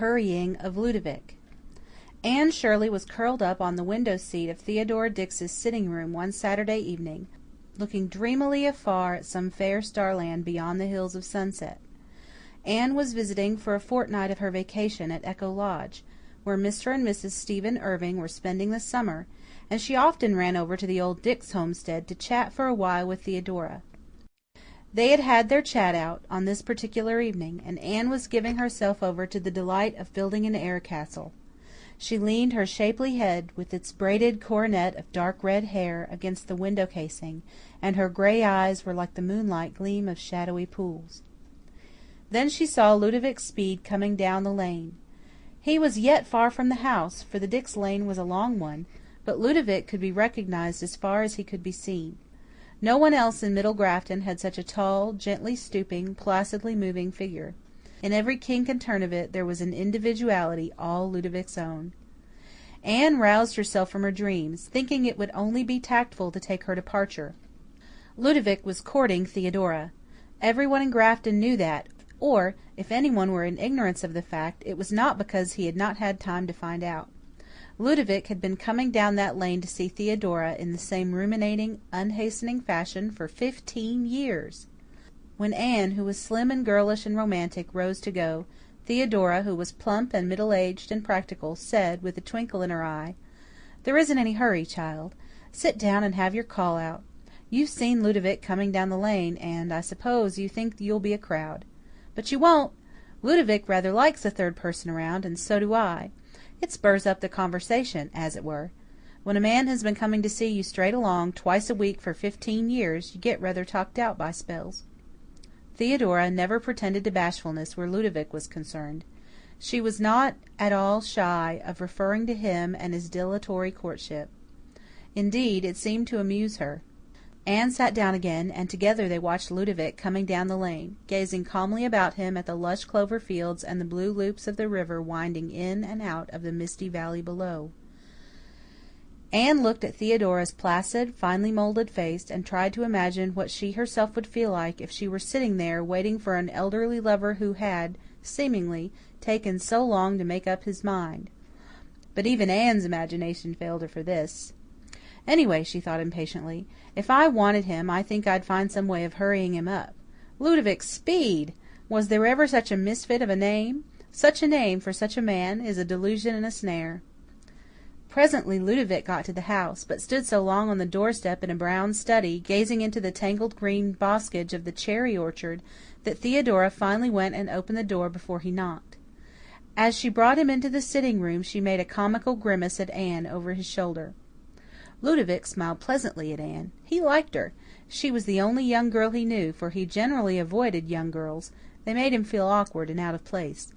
hurrying of Ludovic. Anne Shirley was curled up on the window seat of Theodora Dix's sitting room one Saturday evening, looking dreamily afar at some fair starland beyond the hills of sunset. Anne was visiting for a fortnight of her vacation at Echo Lodge, where Mr. and Mrs. Stephen Irving were spending the summer, and she often ran over to the old Dix homestead to chat for a while with Theodora. They had had their chat out on this particular evening, and Anne was giving herself over to the delight of building an air castle. She leaned her shapely head, with its braided coronet of dark red hair, against the window casing, and her grey eyes were like the moonlight gleam of shadowy pools. Then she saw Ludovic Speed coming down the lane. He was yet far from the house, for the Dix lane was a long one, but Ludovic could be recognized as far as he could be seen. No one else in Middle Grafton had such a tall, gently stooping, placidly moving figure. In every kink and turn of it there was an individuality all Ludovic's own. Anne roused herself from her dreams, thinking it would only be tactful to take her departure. Ludovic was courting Theodora. Everyone in Grafton knew that, or, if anyone were in ignorance of the fact, it was not because he had not had time to find out. Ludovic had been coming down that lane to see Theodora in the same ruminating, unhastening fashion for 15 years. When Anne, who was slim and girlish and romantic, rose to go, Theodora, who was plump and middle-aged and practical, said, with a twinkle in her eye, "There isn't any hurry, child. Sit down and have your call out. You've seen Ludovic coming down the lane, and I suppose you think you'll be a crowd. But you won't. Ludovic rather likes a third person around, and so do I. It spurs up the conversation, as it were. When a man has been coming to see you straight along, twice a week for 15 years, you get rather talked out by spells." Theodora never pretended to bashfulness where Ludovic was concerned. She was not at all shy of referring to him and his dilatory courtship. Indeed, it seemed to amuse her. Anne sat down again, and together they watched Ludovic coming down the lane, gazing calmly about him at the lush clover fields and the blue loops of the river winding in and out of the misty valley below. Anne looked at Theodora's placid, finely moulded face and tried to imagine what she herself would feel like if she were sitting there waiting for an elderly lover who had, seemingly, taken so long to make up his mind. But even Anne's imagination failed her for this. Anyway, she thought impatiently, if I wanted him, I think I'd find some way of hurrying him up. Ludovic Speed! Was there ever such a misfit of a name? Such a name, for such a man, is a delusion and a snare. Presently Ludovic got to the house, but stood so long on the doorstep in a brown study, gazing into the tangled green boskage of the cherry orchard, that Theodora finally went and opened the door before he knocked. As she brought him into the sitting room, she made a comical grimace at Anne over his shoulder. Ludovic smiled pleasantly at Anne. He liked her. She was the only young girl he knew, for he generally avoided young girls. They made him feel awkward and out of place.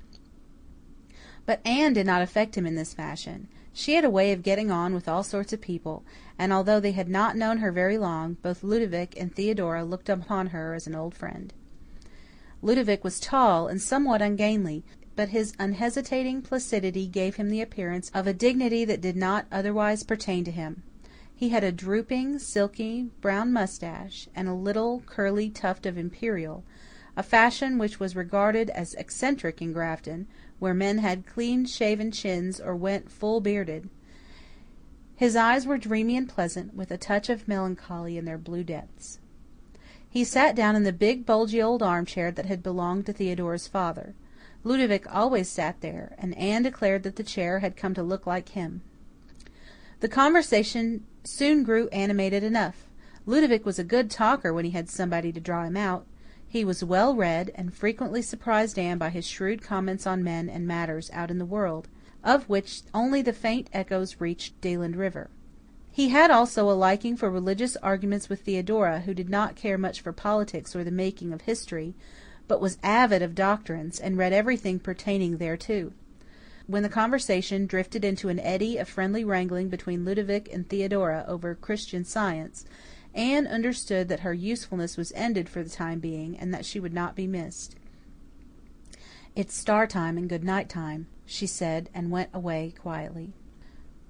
But Anne did not affect him in this fashion. She had a way of getting on with all sorts of people, and although they had not known her very long, both Ludovic and Theodora looked upon her as an old friend. Ludovic was tall and somewhat ungainly, but his unhesitating placidity gave him the appearance of a dignity that did not otherwise pertain to him. He had a drooping, silky, brown moustache, and a little, curly tuft of imperial, a fashion which was regarded as eccentric in Grafton, where men had clean-shaven chins or went full-bearded. His eyes were dreamy and pleasant, with a touch of melancholy in their blue depths. He sat down in the big, bulgy old armchair that had belonged to Theodora's father. Ludovic always sat there, and Anne declared that the chair had come to look like him. The conversation soon grew animated enough. Ludovic was a good talker when he had somebody to draw him out. He was well read, and frequently surprised Anne by his shrewd comments on men and matters out in the world, of which only the faint echoes reached Deland River. He had also a liking for religious arguments with Theodora, who did not care much for politics or the making of history, but was avid of doctrines, and read everything pertaining thereto. When the conversation drifted into an eddy of friendly wrangling between Ludovic and Theodora over Christian Science, Anne understood that her usefulness was ended for the time being, and that she would not be missed. "It's star time and good night time," she said, and went away quietly.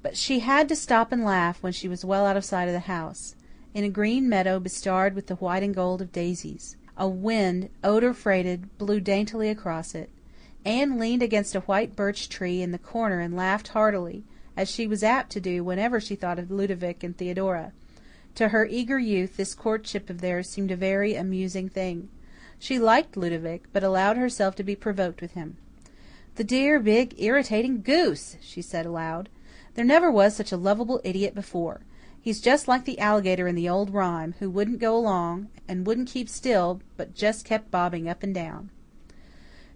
But she had to stop and laugh when she was well out of sight of the house. In a green meadow bestarred with the white and gold of daisies, a wind, odour-freighted, blew daintily across it. Anne leaned against a white birch tree in the corner and laughed heartily, as she was apt to do whenever she thought of Ludovic and Theodora. To her eager youth this courtship of theirs seemed a very amusing thing. She liked Ludovic, but allowed herself to be provoked with him. "The dear, big, irritating goose!" she said aloud. "There never was such a lovable idiot before. He's just like the alligator in the old rhyme, who wouldn't go along, and wouldn't keep still, but just kept bobbing up and down."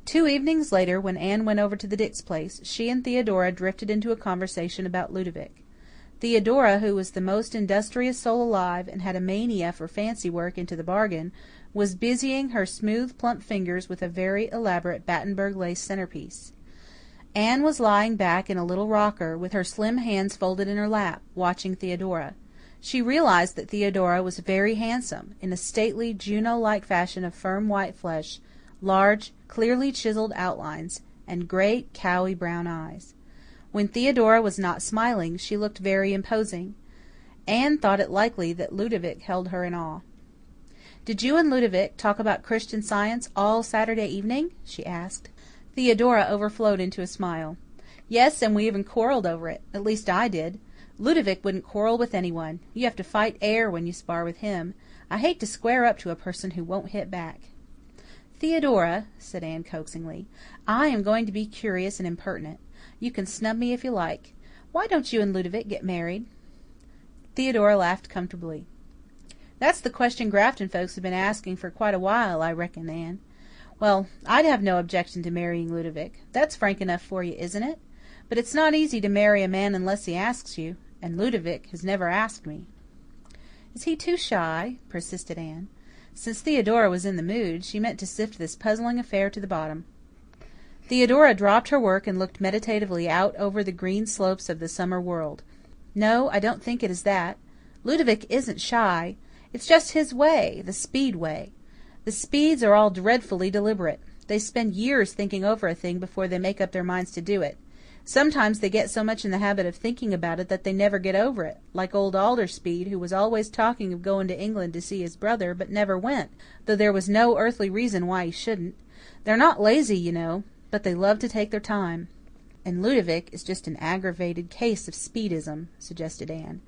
2 evenings later, when Anne went over to the Dix place, she and Theodora drifted into a conversation about Ludovic. Theodora, who was the most industrious soul alive, and had a mania for fancy work into the bargain, was busying her smooth, plump fingers with a very elaborate Battenberg lace centerpiece. Anne was lying back in a little rocker, with her slim hands folded in her lap, watching Theodora. She realized that Theodora was very handsome, in a stately, Juno-like fashion of firm white flesh, large, clearly chiselled outlines, and great, cowy brown eyes. When Theodora was not smiling, she looked very imposing. Anne thought it likely that Ludovic held her in awe. "Did you and Ludovic talk about Christian Science all Saturday evening?" she asked. Theodora overflowed into a smile. "Yes, and we even quarrelled over it. At least I did. Ludovic wouldn't quarrel with anyone. You have to fight air when you spar with him. I hate to square up to a person who won't hit back." "Theodora," said Anne coaxingly, "I am going to be curious and impertinent. You can snub me if you like. Why don't you and Ludovic get married?" Theodora laughed comfortably. "That's the question Grafton folks have been asking for quite a while, I reckon, Anne. Well, I'd have no objection to marrying Ludovic. That's frank enough for you, isn't it? But it's not easy to marry a man unless he asks you, and Ludovic has never asked me." "Is he too shy?" persisted Anne. Since Theodora was in the mood, she meant to sift this puzzling affair to the bottom. Theodora dropped her work and looked meditatively out over the green slopes of the summer world. "No, I don't think it is that. Ludovic isn't shy. It's just his way, the Speed way. The Speeds are all dreadfully deliberate. They spend years thinking over a thing before they make up their minds to do it. Sometimes they get so much in the habit of thinking about it that they never get over it, like old Alder Speed, who was always talking of going to England to see his brother, but never went, though there was no earthly reason why he shouldn't. They're not lazy, you know, but they love to take their time." "And Ludovic is just an aggravated case of Speedism," suggested Anne.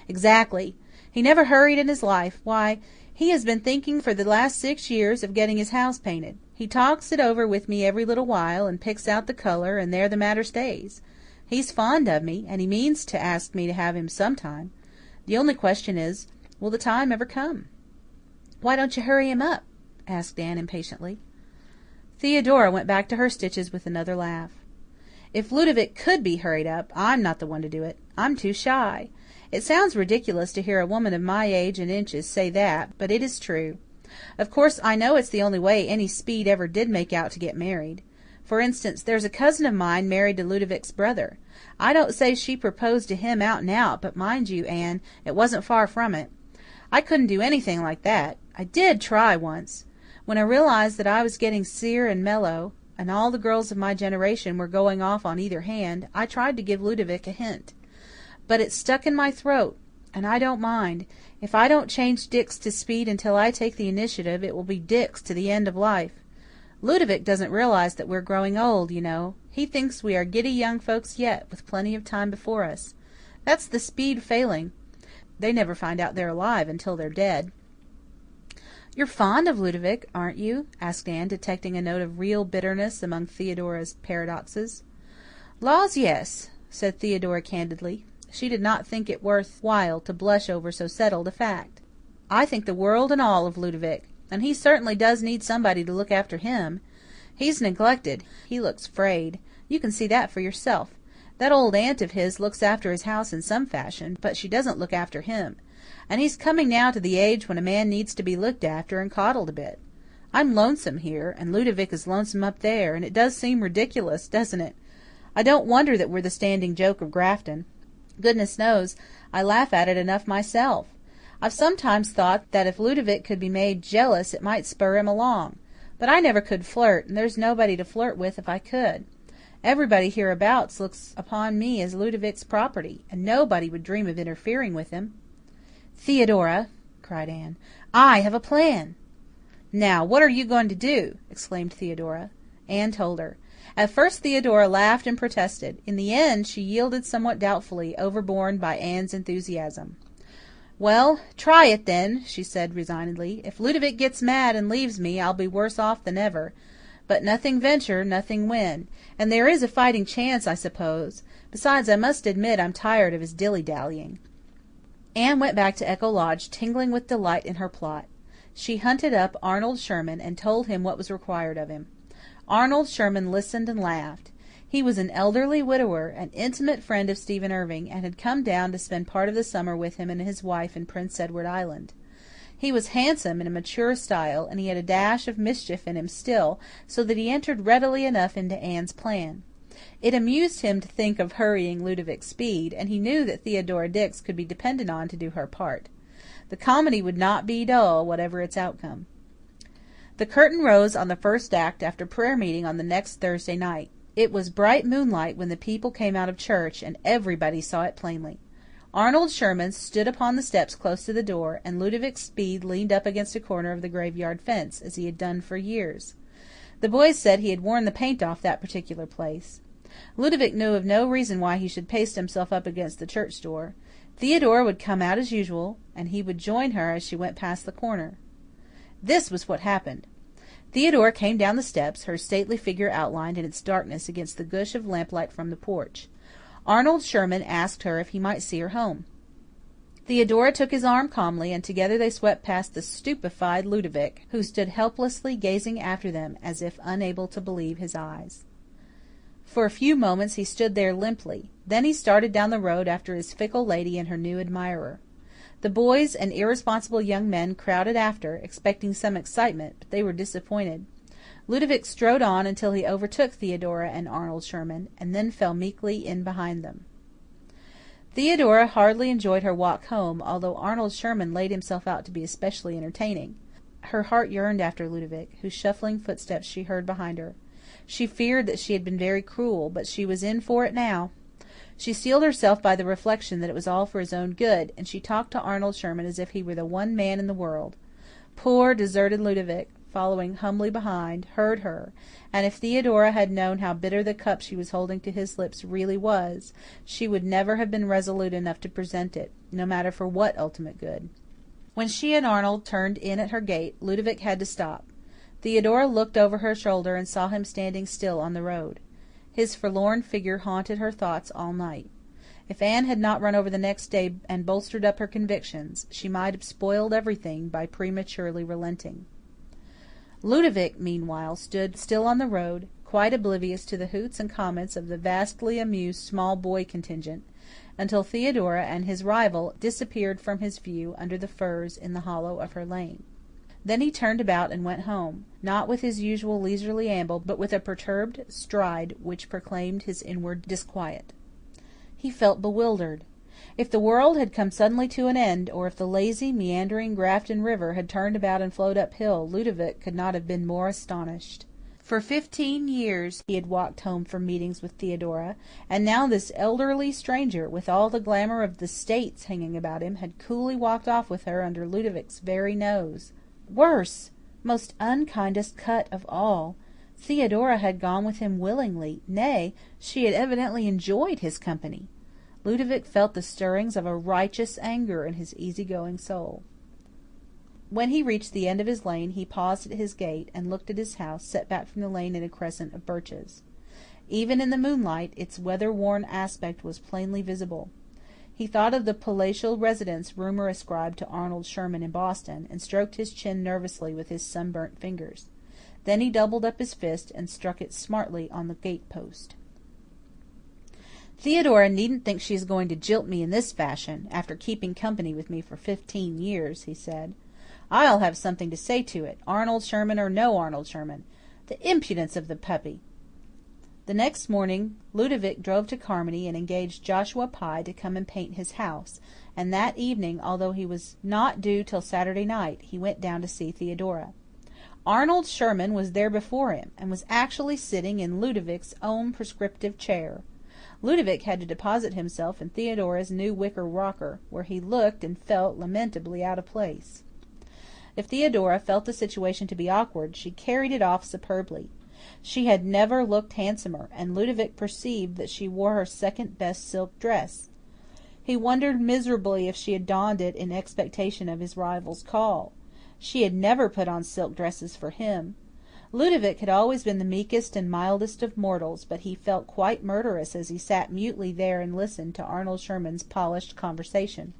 "Exactly. He never hurried in his life. Why, he has been thinking for the last 6 years of getting his house painted. He talks it over with me every little while, and picks out the colour, and there the matter stays. He's fond of me, and he means to ask me to have him sometime. The only question is, will the time ever come?" "Why don't you hurry him up?" asked Anne impatiently. Theodora went back to her stitches with another laugh. "If Ludovic could be hurried up, I'm not the one to do it. I'm too shy. It sounds ridiculous to hear a woman of my age and inches say that, but it is true. Of course, I know it's the only way any Speed ever did make out to get married. For instance, there's a cousin of mine married to Ludovic's brother. I don't say she proposed to him out and out, but mind you, Anne, it wasn't far from it. I couldn't do anything like that. I did try once. When I realized that I was getting sere and mellow, and all the girls of my generation were going off on either hand, I tried to give Ludovic a hint. But it stuck in my throat, and I don't mind. If I don't change Dix to Speed until I take the initiative, it will be Dix to the end of life. Ludovic doesn't realize that we're growing old, you know. He thinks we are giddy young folks yet, with plenty of time before us. That's the Speed failing. They never find out they're alive until they're dead." "You're fond of Ludovic, aren't you?" asked Anne, detecting a note of real bitterness among Theodora's paradoxes. "Laws, yes," said Theodora candidly. She did not think it worth while to blush over so settled a fact. "I think the world and all of Ludovic, and he certainly does need somebody to look after him. He's neglected. He looks frayed. You can see that for yourself. That old aunt of his looks after his house in some fashion, but she doesn't look after him. And he's coming now to the age when a man needs to be looked after and coddled a bit. I'm lonesome here, and Ludovic is lonesome up there, and it does seem ridiculous, doesn't it? I don't wonder that we're the standing joke of Grafton. Goodness knows, I laugh at it enough myself. I've sometimes thought that if Ludovic could be made jealous it might spur him along. But I never could flirt, and there's nobody to flirt with if I could. Everybody hereabouts looks upon me as Ludovic's property, and nobody would dream of interfering with him." "Theodora," cried Anne, "I have a plan." "Now, what are you going to do?" exclaimed Theodora. Anne told her. At first Theodora laughed and protested. In the end she yielded somewhat doubtfully, overborne by Anne's enthusiasm. "Well, try it then," she said resignedly. "If Ludovic gets mad and leaves me, I'll be worse off than ever. But nothing venture, nothing win. And there is a fighting chance, I suppose. Besides, I must admit I'm tired of his dilly-dallying." Anne went back to Echo Lodge, tingling with delight in her plot. She hunted up Arnold Sherman and told him what was required of him. Arnold Sherman listened and laughed. He was an elderly widower, an intimate friend of Stephen Irving, and had come down to spend part of the summer with him and his wife in Prince Edward Island. He was handsome in a mature style, and he had a dash of mischief in him still, so that he entered readily enough into Anne's plan. It amused him to think of hurrying Ludovic Speed, and he knew that Theodora Dix could be depended on to do her part. The comedy would not be dull, whatever its outcome. The curtain rose on the first act after prayer meeting on the next Thursday night. It was bright moonlight when the people came out of church, and everybody saw it plainly. Arnold Sherman stood upon the steps close to the door, and Ludovic Speed leaned up against a corner of the graveyard fence, as he had done for years. The boys said he had worn the paint off that particular place. Ludovic knew of no reason why he should paste himself up against the church door. Theodora would come out as usual, and he would join her as she went past the corner. This was what happened. Theodora came down the steps, her stately figure outlined in its darkness against the gush of lamplight from the porch. Arnold Sherman asked her if he might see her home. Theodora took his arm calmly, and together they swept past the stupefied Ludovic, who stood helplessly gazing after them as if unable to believe his eyes. For a few moments he stood there limply. Then he started down the road after his fickle lady and her new admirer. The boys and irresponsible young men crowded after, expecting some excitement, but they were disappointed. Ludovic strode on until he overtook Theodora and Arnold Sherman, and then fell meekly in behind them. Theodora hardly enjoyed her walk home, although Arnold Sherman laid himself out to be especially entertaining. Her heart yearned after Ludovic, whose shuffling footsteps she heard behind her. She feared that she had been very cruel, but she was in for it now. She steeled herself by the reflection that it was all for his own good, and she talked to Arnold Sherman as if he were the one man in the world. Poor, deserted Ludovic, following humbly behind, heard her, and if Theodora had known how bitter the cup she was holding to his lips really was, she would never have been resolute enough to present it, no matter for what ultimate good. When she and Arnold turned in at her gate, Ludovic had to stop. Theodora looked over her shoulder and saw him standing still on the road. His forlorn figure haunted her thoughts all night. If Anne had not run over the next day and bolstered up her convictions, she might have spoiled everything by prematurely relenting. Ludovic, meanwhile, stood still on the road, quite oblivious to the hoots and comments of the vastly amused small boy contingent, until Theodora and his rival disappeared from his view under the firs in the hollow of her lane. Then he turned about and went home, not with his usual leisurely amble, but with a perturbed stride which proclaimed his inward disquiet. He felt bewildered. If the world had come suddenly to an end, or if the lazy, meandering Grafton River had turned about and flowed uphill, Ludovic could not have been more astonished. For 15 years he had walked home from meetings with Theodora, and now this elderly stranger, with all the glamour of the States hanging about him, had coolly walked off with her under Ludovic's very nose. Worse! Most unkindest cut of all! Theodora had gone with him willingly, nay, she had evidently enjoyed his company. Ludovic felt the stirrings of a righteous anger in his easy-going soul. When he reached the end of his lane, he paused at his gate and looked at his house, set back from the lane in a crescent of birches. Even in the moonlight, its weather-worn aspect was plainly visible. He thought of the palatial residence rumour ascribed to Arnold Sherman in Boston, and stroked his chin nervously with his sunburnt fingers. Then he doubled up his fist and struck it smartly on the gate-post. "Theodora needn't think she is going to jilt me in this fashion, after keeping company with me for 15 years," he said. "I'll have something to say to it, Arnold Sherman or no Arnold Sherman. The impudence of the puppy!" The next morning Ludovic drove to Carmody and engaged Joshua Pye to come and paint his house, and that evening, although he was not due till Saturday night, he went down to see Theodora. Arnold Sherman was there before him, and was actually sitting in Ludovic's own prescriptive chair. Ludovic had to deposit himself in Theodora's new wicker rocker, where he looked and felt lamentably out of place. If Theodora felt the situation to be awkward, she carried it off superbly. She had never looked handsomer, and Ludovic perceived that she wore her second-best silk dress. He wondered miserably if she had donned it in expectation of his rival's call. She had never put on silk dresses for him. Ludovic had always been the meekest and mildest of mortals, but he felt quite murderous as he sat mutely there and listened to Arnold Sherman's polished conversation.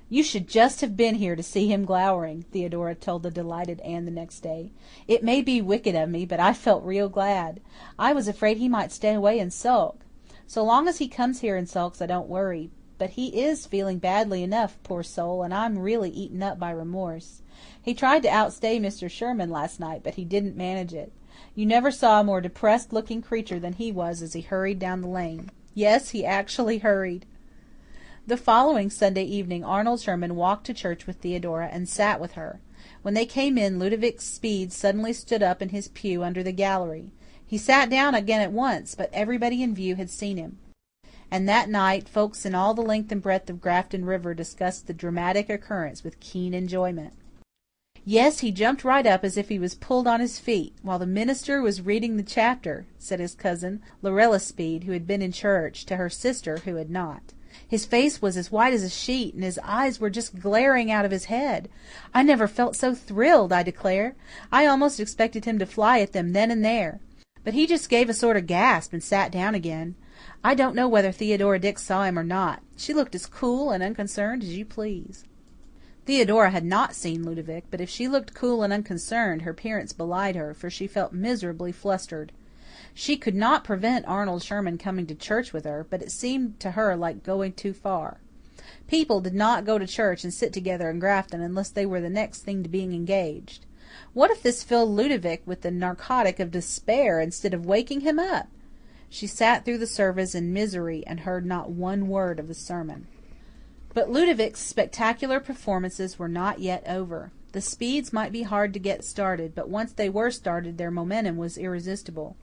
"You should just have been here to see him glowering," Theodora told the delighted Anne the next day. "It may be wicked of me, but I felt real glad. I was afraid he might stay away and sulk. So long as he comes here and sulks, I don't worry. But he is feeling badly enough, poor soul, and I'm really eaten up by remorse. He tried to outstay Mr. Sherman last night, but he didn't manage it. You never saw a more depressed-looking creature than he was as he hurried down the lane. Yes, he actually hurried." The following Sunday evening Arnold Sherman walked to church with Theodora and sat with her. When they came in, Ludovic Speed suddenly stood up in his pew under the gallery. He sat down again at once, but everybody in view had seen him. And that night folks in all the length and breadth of Grafton River discussed the dramatic occurrence with keen enjoyment. "Yes, he jumped right up as if he was pulled on his feet, while the minister was reading the chapter," said his cousin, Lorella Speed, who had been in church, to her sister, who had not. "His face was as white as a sheet, and his eyes were just glaring out of his head. I never felt so thrilled, I declare. I almost expected him to fly at them then and there. But he just gave a sort of gasp and sat down again. I don't know whether Theodora Dix saw him or not. She looked as cool and unconcerned as you please." Theodora had not seen Ludovic, but if she looked cool and unconcerned, her appearance belied her, for she felt miserably flustered. She could not prevent Arnold Sherman coming to church with her, but it seemed to her like going too far. People did not go to church and sit together in Grafton unless they were the next thing to being engaged. What if this filled Ludovic with the narcotic of despair instead of waking him up? She sat through the service in misery and heard not one word of the sermon. But Ludovic's spectacular performances were not yet over. The Speeds might be hard to get started, but once they were started their momentum was irresistible.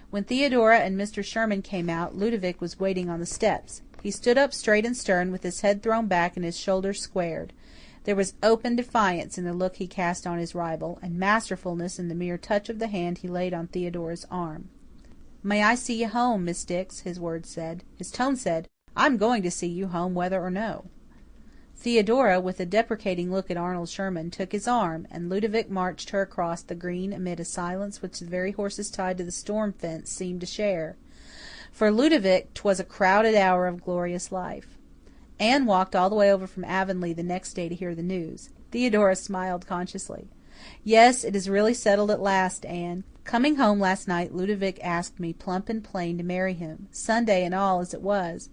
When Theodora and Mr. Sherman came out, Ludovic was waiting on the steps. He stood up straight and stern, with his head thrown back and his shoulders squared. There was open defiance in the look he cast on his rival, and masterfulness in the mere touch of the hand he laid on Theodora's arm. "May I see you home, Miss Dix?" his tone said, "I'm going to see you home, whether or no." Theodora, with a deprecating look at Arnold Sherman, took his arm, and Ludovic marched her across the green amid a silence which the very horses tied to the storm fence seemed to share. For Ludovic 'twas a crowded hour of glorious life. Anne walked all the way over from Avonlea the next day to hear the news. Theodora smiled consciously. "Yes, it is really settled at last, Anne. Coming home last night, Ludovic asked me plump and plain to marry him, Sunday and all as it was.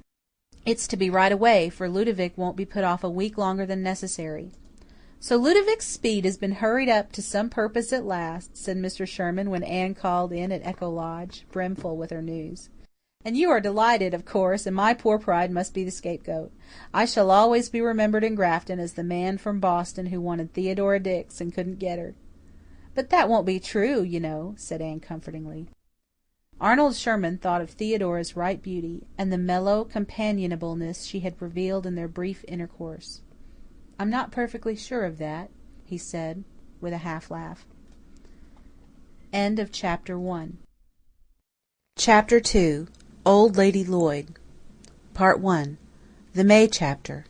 It's to be right away, for Ludovic won't be put off a week longer than necessary." "So Ludovic Speed has been hurried up to some purpose at last," said Mr. Sherman when Anne called in at Echo Lodge, brimful with her news. "And you are delighted, of course, and my poor pride must be the scapegoat. I shall always be remembered in Grafton as the man from Boston who wanted Theodora Dix and couldn't get her." "But that won't be true, you know," said Anne comfortingly. Arnold Sherman thought of Theodora's ripe beauty, and the mellow companionableness she had revealed in their brief intercourse. "I'm not perfectly sure of that," he said, with a half-laugh. End of Chapter 1. Chapter 2. Old Lady Lloyd. Part 1. The May Chapter.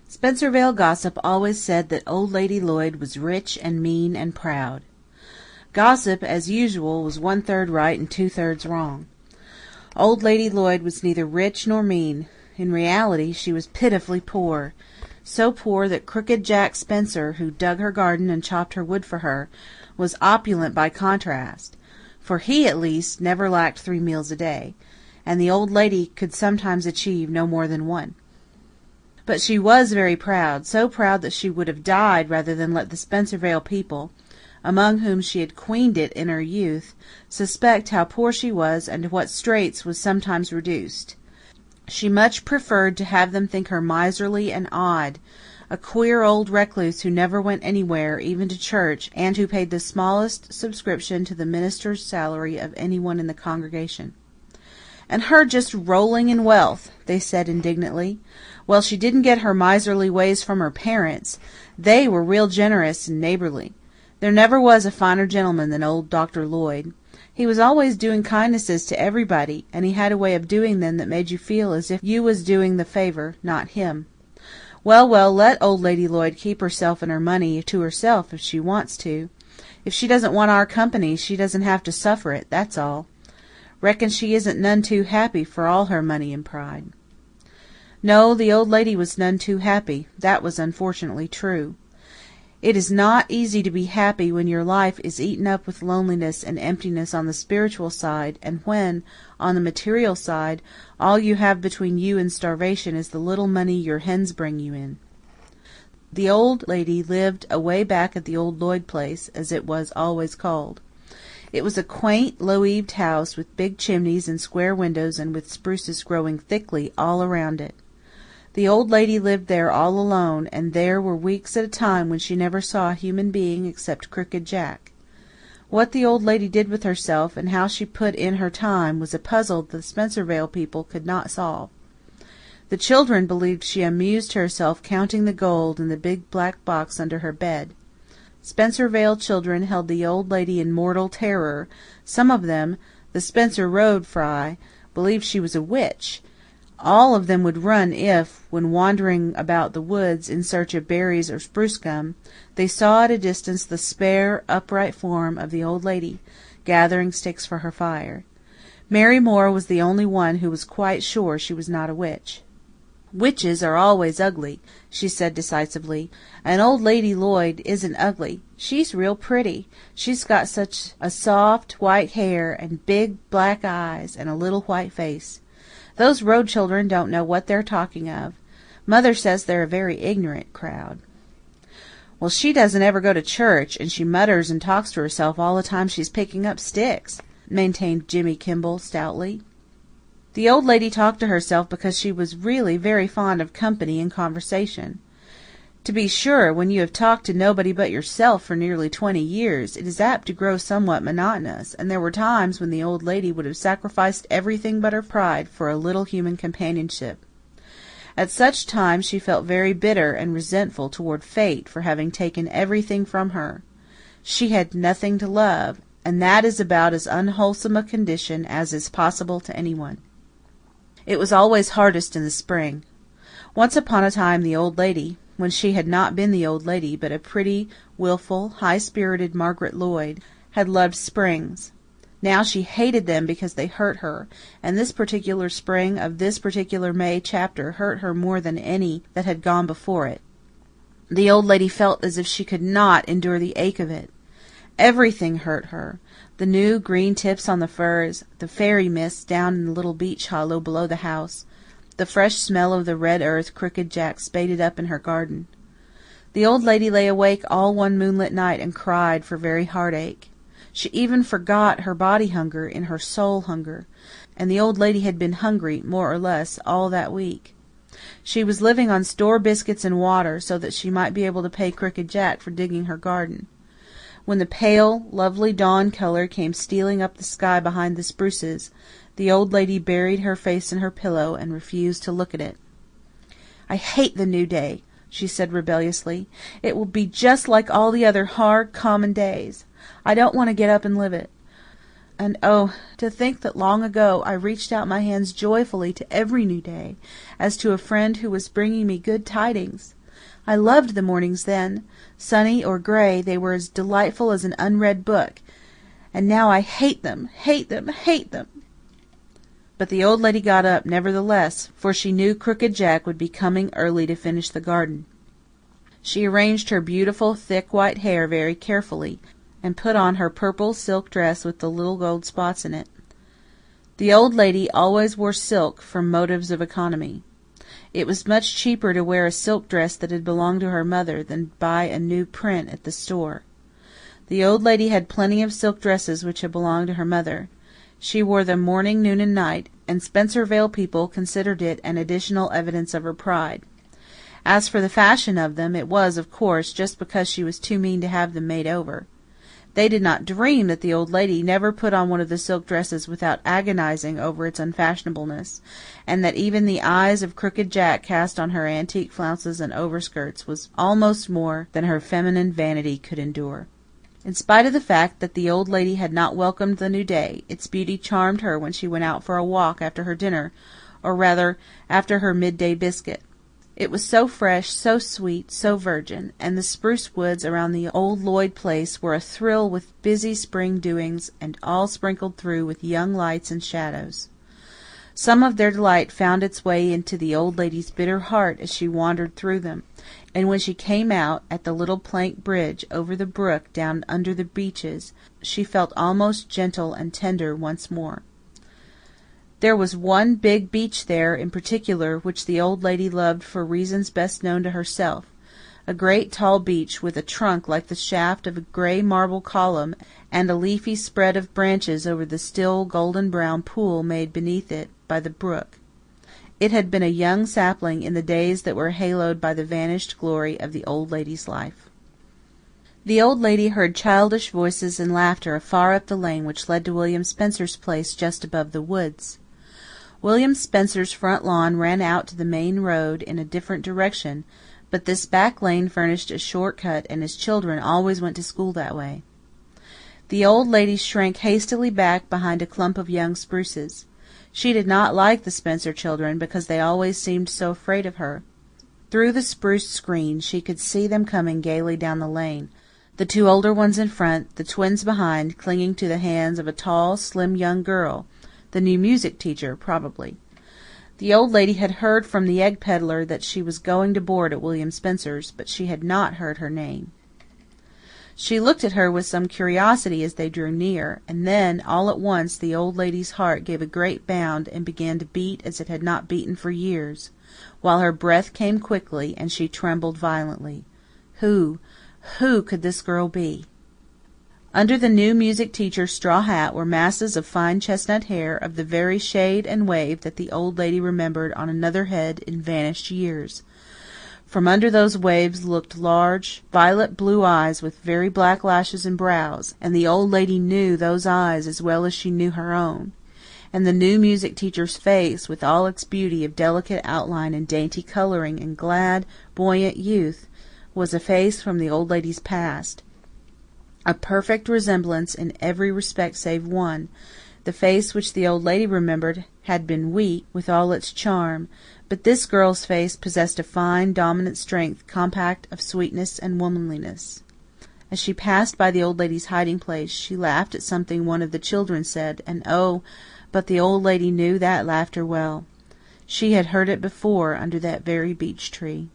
Spencervale gossip always said that Old Lady Lloyd was rich and mean and proud. Gossip, as usual, was 1/3 right and 2/3 wrong. Old Lady Lloyd was neither rich nor mean. In reality, she was pitifully poor, so poor that Crooked Jack Spencer, who dug her garden and chopped her wood for her, was opulent by contrast, for he, at least, never lacked 3 meals a day, and the old lady could sometimes achieve no more than 1. But she was very proud, so proud that she would have died rather than let the Spencervale people, among whom she had queened it in her youth, suspect how poor she was and to what straits was sometimes reduced. She much preferred to have them think her miserly and odd, a queer old recluse who never went anywhere, even to church, and who paid the smallest subscription to the minister's salary of anyone in the congregation. "And her just rolling in wealth," they said indignantly. "Well, she didn't get her miserly ways from her parents. They were real generous and neighbourly. There never was a finer gentleman than old Dr. Lloyd. He was always doing kindnesses to everybody, and he had a way of doing them that made you feel as if you was doing the favour, not him. Well, well, let old Lady Lloyd keep herself and her money to herself if she wants to. If she doesn't want our company, she doesn't have to suffer it, that's all. Reckon she isn't none too happy for all her money and pride. No, the old lady was none too happy. That was unfortunately true. It is not easy to be happy when your life is eaten up with loneliness and emptiness on the spiritual side, and when, on the material side, all you have between you and starvation is the little money your hens bring you in. The old lady lived away back at the old Lloyd place, as it was always called. It was a quaint, low-eaved house with big chimneys and square windows and with spruces growing thickly all around it. The old lady lived there all alone, and there were weeks at a time when she never saw a human being except Crooked Jack. What the old lady did with herself, and how she put in her time, was a puzzle the Spencervale people could not solve. The children believed she amused herself counting the gold in the big black box under her bed. Spencervale children held the old lady in mortal terror. Some of them, the Spencer Road fry, believed she was a witch. All of them would run if, when wandering about the woods in search of berries or spruce gum, they saw at a distance the spare, upright form of the old lady, gathering sticks for her fire. Mary Moore was the only one who was quite sure she was not a witch. "Witches are always ugly," she said decisively, "and old Lady Lloyd isn't ugly. She's real pretty. She's got such a soft white hair, and big black eyes, and a little white face. Those road children don't know what they're talking of. Mother says they're a very ignorant crowd." "Well, she doesn't ever go to church, and she mutters and talks to herself all the time she's picking up sticks," maintained Jimmy Kimball stoutly. The old lady talked to herself because she was really very fond of company and conversation. To be sure, when you have talked to nobody but yourself for nearly 20 years, it is apt to grow somewhat monotonous, and there were times when the old lady would have sacrificed everything but her pride for a little human companionship. At such times she felt very bitter and resentful toward fate for having taken everything from her. She had nothing to love, and that is about as unwholesome a condition as is possible to anyone. It was always hardest in the spring. Once upon a time the old lady, when she had not been the old lady, but a pretty, wilful, high-spirited Margaret Lloyd, had loved springs. Now she hated them because they hurt her, and this particular spring of this particular May chapter hurt her more than any that had gone before it. The old lady felt as if she could not endure the ache of it. Everything hurt her. The new green tips on the firs, the fairy mists down in the little beech hollow below the house, the fresh smell of the red earth Crooked Jack spaded up in her garden. The old lady lay awake all one moonlit night and cried for very heartache. She even forgot her body hunger in her soul hunger, and the old lady had been hungry, more or less, all that week. She was living on store biscuits and water so that she might be able to pay Crooked Jack for digging her garden. When the pale, lovely dawn colour came stealing up the sky behind the spruces, the old lady buried her face in her pillow and refused to look at it. "I hate the new day," she said rebelliously. "It will be just like all the other hard, common days. I don't want to get up and live it. And oh, to think that long ago I reached out my hands joyfully to every new day, as to a friend who was bringing me good tidings. I loved the mornings then. Sunny or gray, they were as delightful as an unread book. And now I hate them, hate them, hate them." But the old lady got up, nevertheless, for she knew Crooked Jack would be coming early to finish the garden. She arranged her beautiful, thick white hair very carefully, and put on her purple silk dress with the little gold spots in it. The old lady always wore silk from motives of economy. It was much cheaper to wear a silk dress that had belonged to her mother than buy a new print at the store. The old lady had plenty of silk dresses which had belonged to her mother. She wore them morning, noon, and night, and Spencervale people considered it an additional evidence of her pride. As for the fashion of them, it was, of course, just because she was too mean to have them made over. They did not dream that the old lady never put on one of the silk dresses without agonizing over its unfashionableness, and that even the eyes of Crooked Jack cast on her antique flounces and overskirts was almost more than her feminine vanity could endure. In spite of the fact that the old lady had not welcomed the new day, its beauty charmed her when she went out for a walk after her dinner, or rather after her midday biscuit. It was so fresh, so sweet, so virgin, and the spruce woods around the old Lloyd place were athrill with busy spring doings, and all sprinkled through with young lights and shadows. Some of their delight found its way into the old lady's bitter heart as she wandered through them, and when she came out at the little plank bridge over the brook down under the beeches, she felt almost gentle and tender once more. There was one big beech there in particular which the old lady loved for reasons best known to herself, a great tall beech with a trunk like the shaft of a grey marble column, and a leafy spread of branches over the still golden-brown pool made beneath it by the brook. It had been a young sapling in the days that were haloed by the vanished glory of the old lady's life. The old lady heard childish voices and laughter afar up the lane which led to William Spencer's place just above the woods. William Spencer's front lawn ran out to the main road in a different direction, but this back lane furnished a short cut, and his children always went to school that way. The old lady shrank hastily back behind a clump of young spruces. She did not like the Spencer children because they always seemed so afraid of her. Through the spruce screen she could see them coming gaily down the lane, the two older ones in front, the twins behind, clinging to the hands of a tall, slim young girl, the new music teacher, probably. The old lady had heard from the egg pedlar that she was going to board at William Spencer's, but she had not heard her name. She looked at her with some curiosity as they drew near, and then, all at once, the old lady's heart gave a great bound and began to beat as it had not beaten for years, while her breath came quickly, and she trembled violently. Who could this girl be? Under the new music teacher's straw hat were masses of fine chestnut hair of the very shade and wave that the old lady remembered on another head in vanished years. From under those waves looked large, violet blue eyes with very black lashes and brows, and the old lady knew those eyes as well as she knew her own. And the new music teacher's face, with all its beauty of delicate outline and dainty colouring and glad, buoyant youth, was a face from the old lady's past. A perfect resemblance in every respect save one. The face which the old lady remembered had been weak, with all its charm, but this girl's face possessed a fine, dominant strength, compact of sweetness and womanliness. As she passed by the old lady's hiding place, she laughed at something one of the children said, and oh, but the old lady knew that laughter well. She had heard it before under that very beech tree.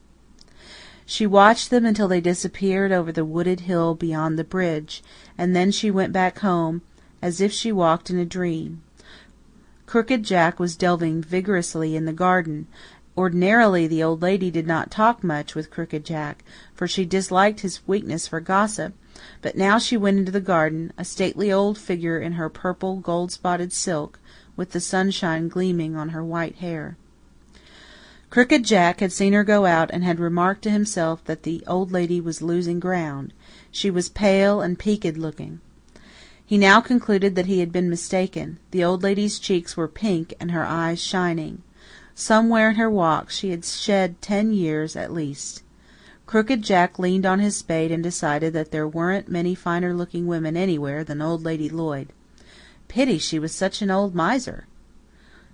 She watched them until they disappeared over the wooded hill beyond the bridge, and then she went back home as if she walked in a dream. Crooked Jack was delving vigorously in the garden. Ordinarily the old lady did not talk much with Crooked Jack, for she disliked his weakness for gossip, but now she went into the garden, a stately old figure in her purple gold-spotted silk, with the sunshine gleaming on her white hair. Crooked Jack had seen her go out and had remarked to himself that the old lady was losing ground. She was pale and peaked looking. He now concluded that he had been mistaken. The old lady's cheeks were pink and her eyes shining. Somewhere in her walk she had shed 10 years at least. Crooked Jack leaned on his spade and decided that there weren't many finer-looking women anywhere than old Lady Lloyd. Pity she was such an old miser.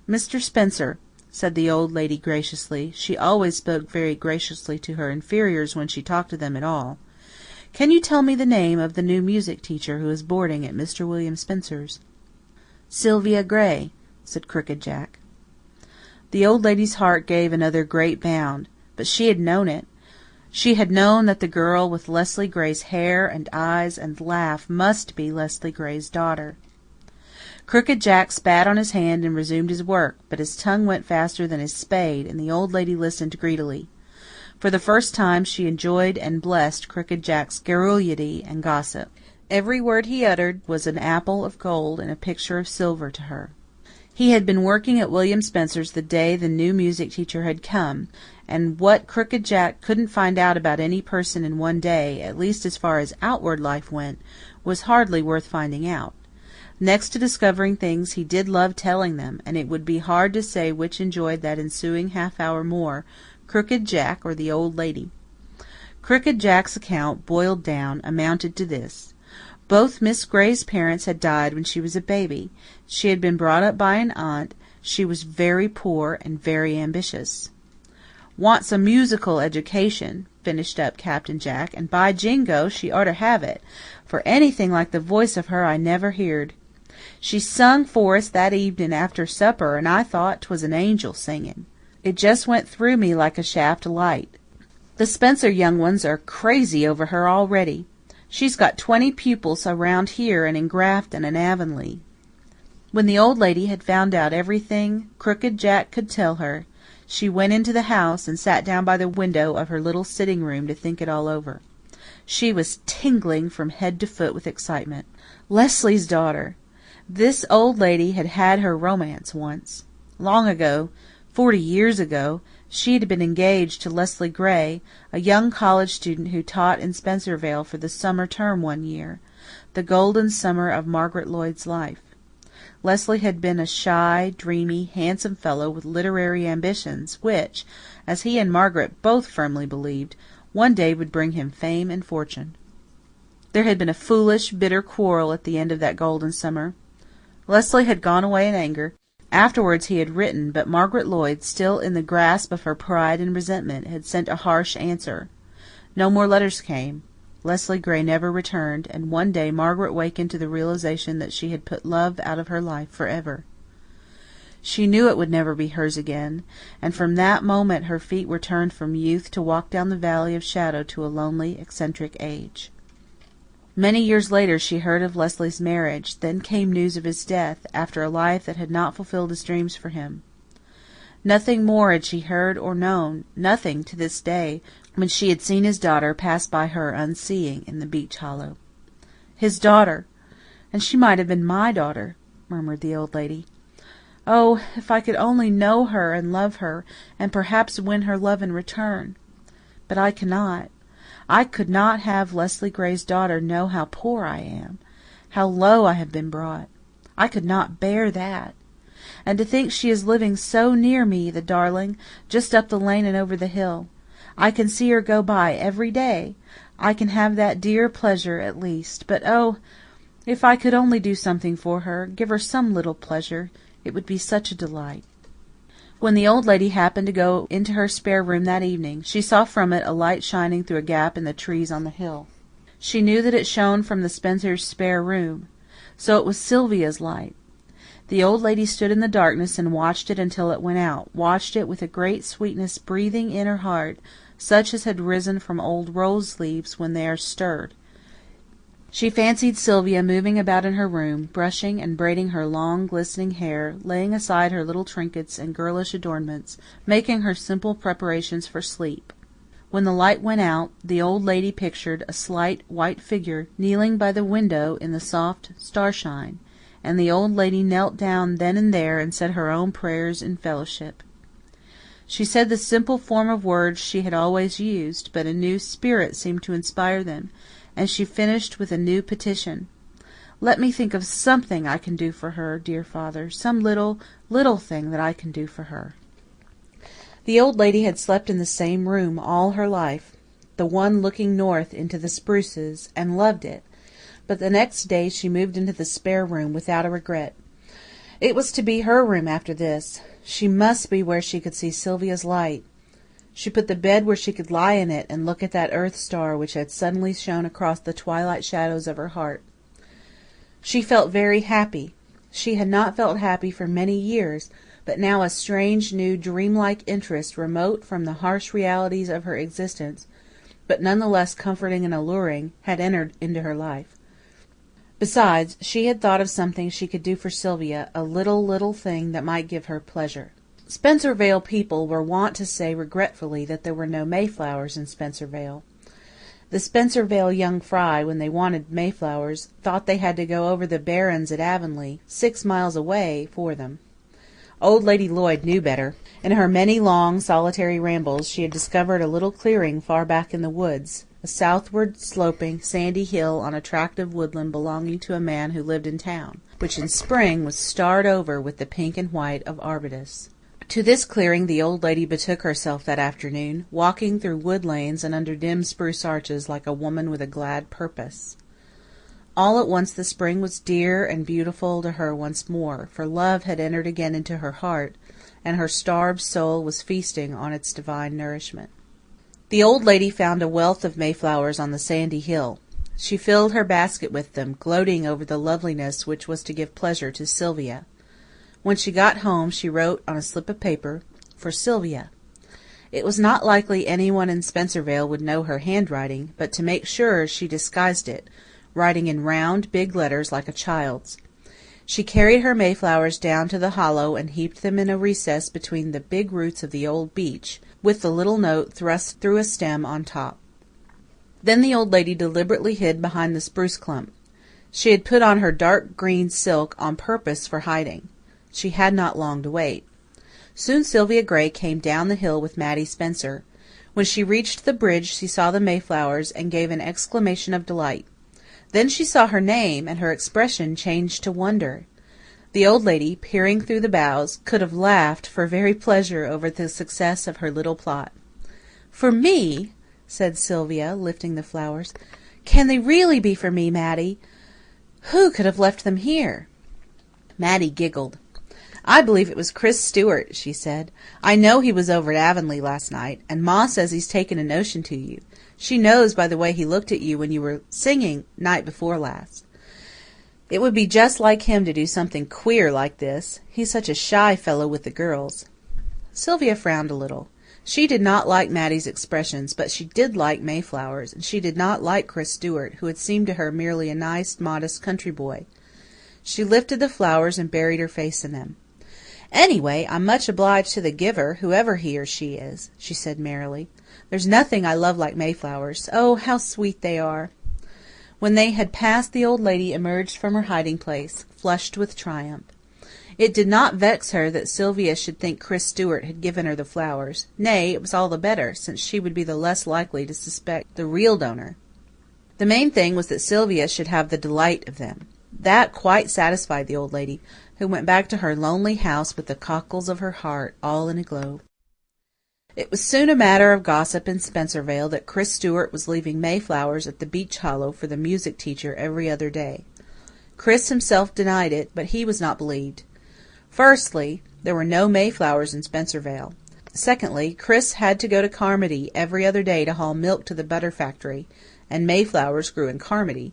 "Mr. Spencer," said the old lady graciously. She always spoke very graciously to her inferiors when she talked to them at all. "Can you tell me the name of the new music teacher who is boarding at Mr. William Spencer's?" "Sylvia Gray," said Crooked Jack. The old lady's heart gave another great bound, but she had known it. She had known that the girl with Leslie Gray's hair and eyes and laugh must be Leslie Gray's daughter. Crooked Jack spat on his hand and resumed his work, but his tongue went faster than his spade, and the old lady listened greedily. For the first time she enjoyed and blessed Crooked Jack's garrulity and gossip. Every word he uttered was an apple of gold and a picture of silver to her. He had been working at William Spencer's the day the new music teacher had come, and what Crooked Jack couldn't find out about any person in one day, at least as far as outward life went, was hardly worth finding out. Next to discovering things, he did love telling them, and it would be hard to say which enjoyed that ensuing half-hour more, Crooked Jack or the old lady. Crooked Jack's account, boiled down, amounted to this. Both Miss Gray's parents had died when she was a baby. She had been brought up by an aunt. She was very poor and very ambitious. "Wants a musical education," finished up Captain Jack, "and by jingo, she orter have it, for anything like the voice of her I never heerd. She sung for us that evening after supper, and I thought 'twas an angel singing. It just went through me like a shaft o' light. The Spencer young ones are crazy over her already. She's got 20 pupils around here and in Grafton and Avonlea." When the old lady had found out everything Crooked Jack could tell her, she went into the house and sat down by the window of her little sitting room to think it all over. She was tingling from head to foot with excitement. Leslie's daughter! This old lady had had her romance once. Long ago, 40 years ago, she had been engaged to Leslie Gray, a young college student who taught in Spencervale for the summer term one year, the golden summer of Margaret Lloyd's life. Leslie had been a shy, dreamy, handsome fellow with literary ambitions, which, as he and Margaret both firmly believed, one day would bring him fame and fortune. There had been a foolish, bitter quarrel at the end of that golden summer. Leslie had gone away in anger. Afterwards he had written, but Margaret Lloyd, still in the grasp of her pride and resentment, had sent a harsh answer. No more letters came. Leslie Gray never returned, and one day Margaret wakened to the realization that she had put love out of her life forever. She knew it would never be hers again, and from that moment her feet were turned from youth to walk down the valley of shadow to a lonely, eccentric age. Many years later she heard of Leslie's marriage. Then came news of his death, after a life that had not fulfilled his dreams for him. Nothing more had she heard or known, nothing to this day, when she had seen his daughter pass by her unseeing in the beech hollow. His daughter! And she might have been my daughter, murmured the old lady. Oh, if I could only know her and love her, and perhaps win her love in return! But I cannot. I could not have Leslie Gray's daughter know how poor I am, how low I have been brought. I could not bear that. And to think she is living so near me, the darling, just up the lane and over the hill. I can see her go by every day. I can have that dear pleasure at least. But oh, if I could only do something for her, give her some little pleasure, it would be such a delight. When the old lady happened to go into her spare room that evening, she saw from it a light shining through a gap in the trees on the hill. She knew that it shone from the Spencers' spare room. So it was Sylvia's light. The old lady stood in the darkness and watched it until it went out, watched it with a great sweetness breathing in her heart, such as had risen from old rose leaves when they are stirred. She fancied Sylvia moving about in her room, brushing and braiding her long, glistening hair, laying aside her little trinkets and girlish adornments, making her simple preparations for sleep. When the light went out, the old lady pictured a slight white figure kneeling by the window in the soft starshine, and the old lady knelt down then and there and said her own prayers in fellowship. She said the simple form of words she had always used, but a new spirit seemed to inspire them, and she finished with a new petition. Let me think of something I can do for her, dear father, some little thing that I can do for her. The old lady had slept in the same room all her life, the one looking north into the spruces, and loved it, but the next day she moved into the spare room without a regret. It was to be her room after this. She must be where she could see Sylvia's light. She put the bed where she could lie in it and look at that earth star which had suddenly shone across the twilight shadows of her heart. She felt very happy. She had not felt happy for many years, but now a strange, new, dreamlike interest, remote from the harsh realities of her existence, but none the less comforting and alluring, had entered into her life. Besides, she had thought of something she could do for Sylvia, a little thing that might give her pleasure. Spencervale people were wont to say regretfully that there were no Mayflowers in Spencervale. The Spencervale young fry, when they wanted Mayflowers, thought they had to go over the barrens at Avonlea, 6 miles away, for them. Old Lady Lloyd knew better. In her many long, solitary rambles she had discovered a little clearing far back in the woods, a southward sloping, sandy hill on a tract of woodland belonging to a man who lived in town, which in spring was starred over with the pink and white of arbutus. To this clearing the old lady betook herself that afternoon, walking through wood lanes and under dim spruce arches like a woman with a glad purpose. All at once the spring was dear and beautiful to her once more, for love had entered again into her heart, and her starved soul was feasting on its divine nourishment. The old lady found a wealth of mayflowers on the sandy hill. She filled her basket with them, gloating over the loveliness which was to give pleasure to Sylvia. When she got home she wrote on a slip of paper, "For Sylvia." It was not likely anyone in Spencervale would know her handwriting, but to make sure she disguised it, writing in round, big letters like a child's. She carried her mayflowers down to the hollow and heaped them in a recess between the big roots of the old beech, with the little note thrust through a stem on top. Then the old lady deliberately hid behind the spruce clump. She had put on her dark green silk on purpose for hiding. She had not long to wait. Soon Sylvia Gray came down the hill with Mattie Spencer. When she reached the bridge she saw the mayflowers and gave an exclamation of delight. Then she saw her name, and her expression changed to wonder. The old lady, peering through the boughs, could have laughed for very pleasure over the success of her little plot. "For me?" said Sylvia, lifting the flowers. "Can they really be for me, Mattie? Who could have left them here?" Mattie giggled. "I believe it was Chris Stewart," she said. "I know he was over at Avonlea last night, and Ma says he's taken a notion to you. She knows by the way he looked at you when you were singing night before last. It would be just like him to do something queer like this. He's such a shy fellow with the girls." Sylvia frowned a little. She did not like Mattie's expressions, but she did like mayflowers, and she did not like Chris Stewart, who had seemed to her merely a nice, modest country boy. She lifted the flowers and buried her face in them. "Anyway, I'm much obliged to the giver, whoever he or she is," she said merrily. "There's nothing I love like mayflowers. Oh, how sweet they are!" When they had passed, the old lady emerged from her hiding place, flushed with triumph. It did not vex her that Sylvia should think Chris Stewart had given her the flowers. Nay, it was all the better, since she would be the less likely to suspect the real donor. The main thing was that Sylvia should have the delight of them. That quite satisfied the old lady, who went back to her lonely house with the cockles of her heart all in a glow. It was soon a matter of gossip in Spencervale that Chris Stewart was leaving mayflowers at the beech hollow for the music teacher every other day. Chris himself denied it, but he was not believed. Firstly, there were no mayflowers in Spencervale. Secondly, Chris had to go to Carmody every other day to haul milk to the butter factory, and mayflowers grew in Carmody.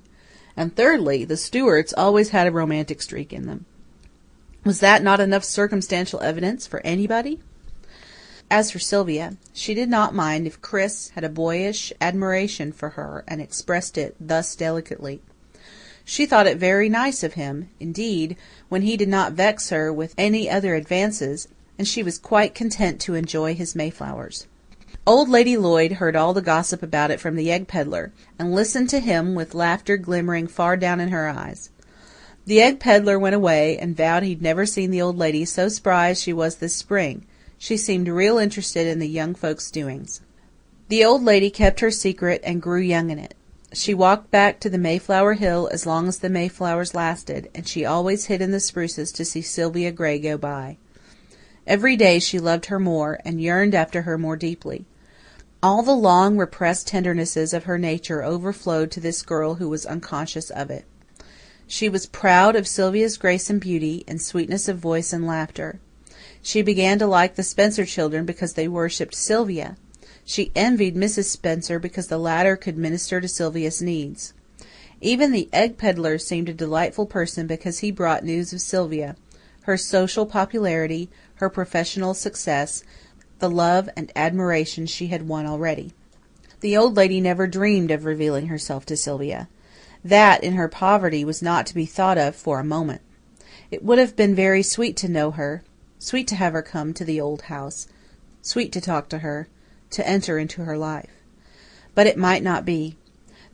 And thirdly, the Stewarts always had a romantic streak in them. Was that not enough circumstantial evidence for anybody? As for Sylvia, she did not mind if Chris had a boyish admiration for her and expressed it thus delicately. She thought it very nice of him, indeed, when he did not vex her with any other advances, and she was quite content to enjoy his mayflowers. Old Lady Lloyd heard all the gossip about it from the egg pedlar, and listened to him with laughter glimmering far down in her eyes. The egg pedlar went away, and vowed he'd never seen the old lady so spry as she was this spring. She seemed real interested in the young folks' doings. The old lady kept her secret and grew young in it. She walked back to the Mayflower Hill as long as the mayflowers lasted, and she always hid in the spruces to see Sylvia Gray go by. Every day she loved her more, and yearned after her more deeply. All the long repressed tendernesses of her nature overflowed to this girl who was unconscious of it. She was proud of Sylvia's grace and beauty, and sweetness of voice and laughter. She began to like the Spencer children because they worshipped Sylvia. She envied Mrs. Spencer because the latter could minister to Sylvia's needs. Even the egg pedlar seemed a delightful person because he brought news of Sylvia, her social popularity, her professional success, the love and admiration she had won already. The old lady never dreamed of revealing herself to Sylvia. That, in her poverty, was not to be thought of for a moment. It would have been very sweet to know her, sweet to have her come to the old house, sweet to talk to her, to enter into her life. But it might not be.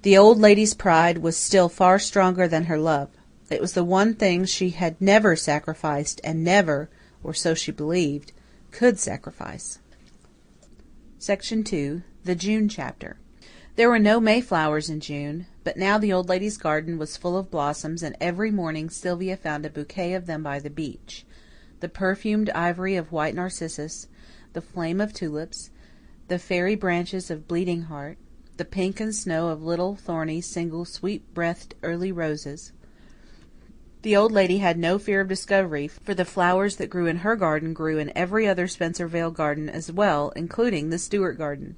The old lady's pride was still far stronger than her love. It was the one thing she had never sacrificed, and never, or so she believed, could sacrifice. Section 2. The June Chapter. There were no mayflowers in June, but now the old lady's garden was full of blossoms, and every morning Sylvia found a bouquet of them by the beech. The perfumed ivory of white narcissus, the flame of tulips, the fairy branches of bleeding heart, the pink and snow of little, thorny, single, sweet-breathed early roses. The old lady had no fear of discovery, for the flowers that grew in her garden grew in every other Spencervale garden as well, including the Stewart garden.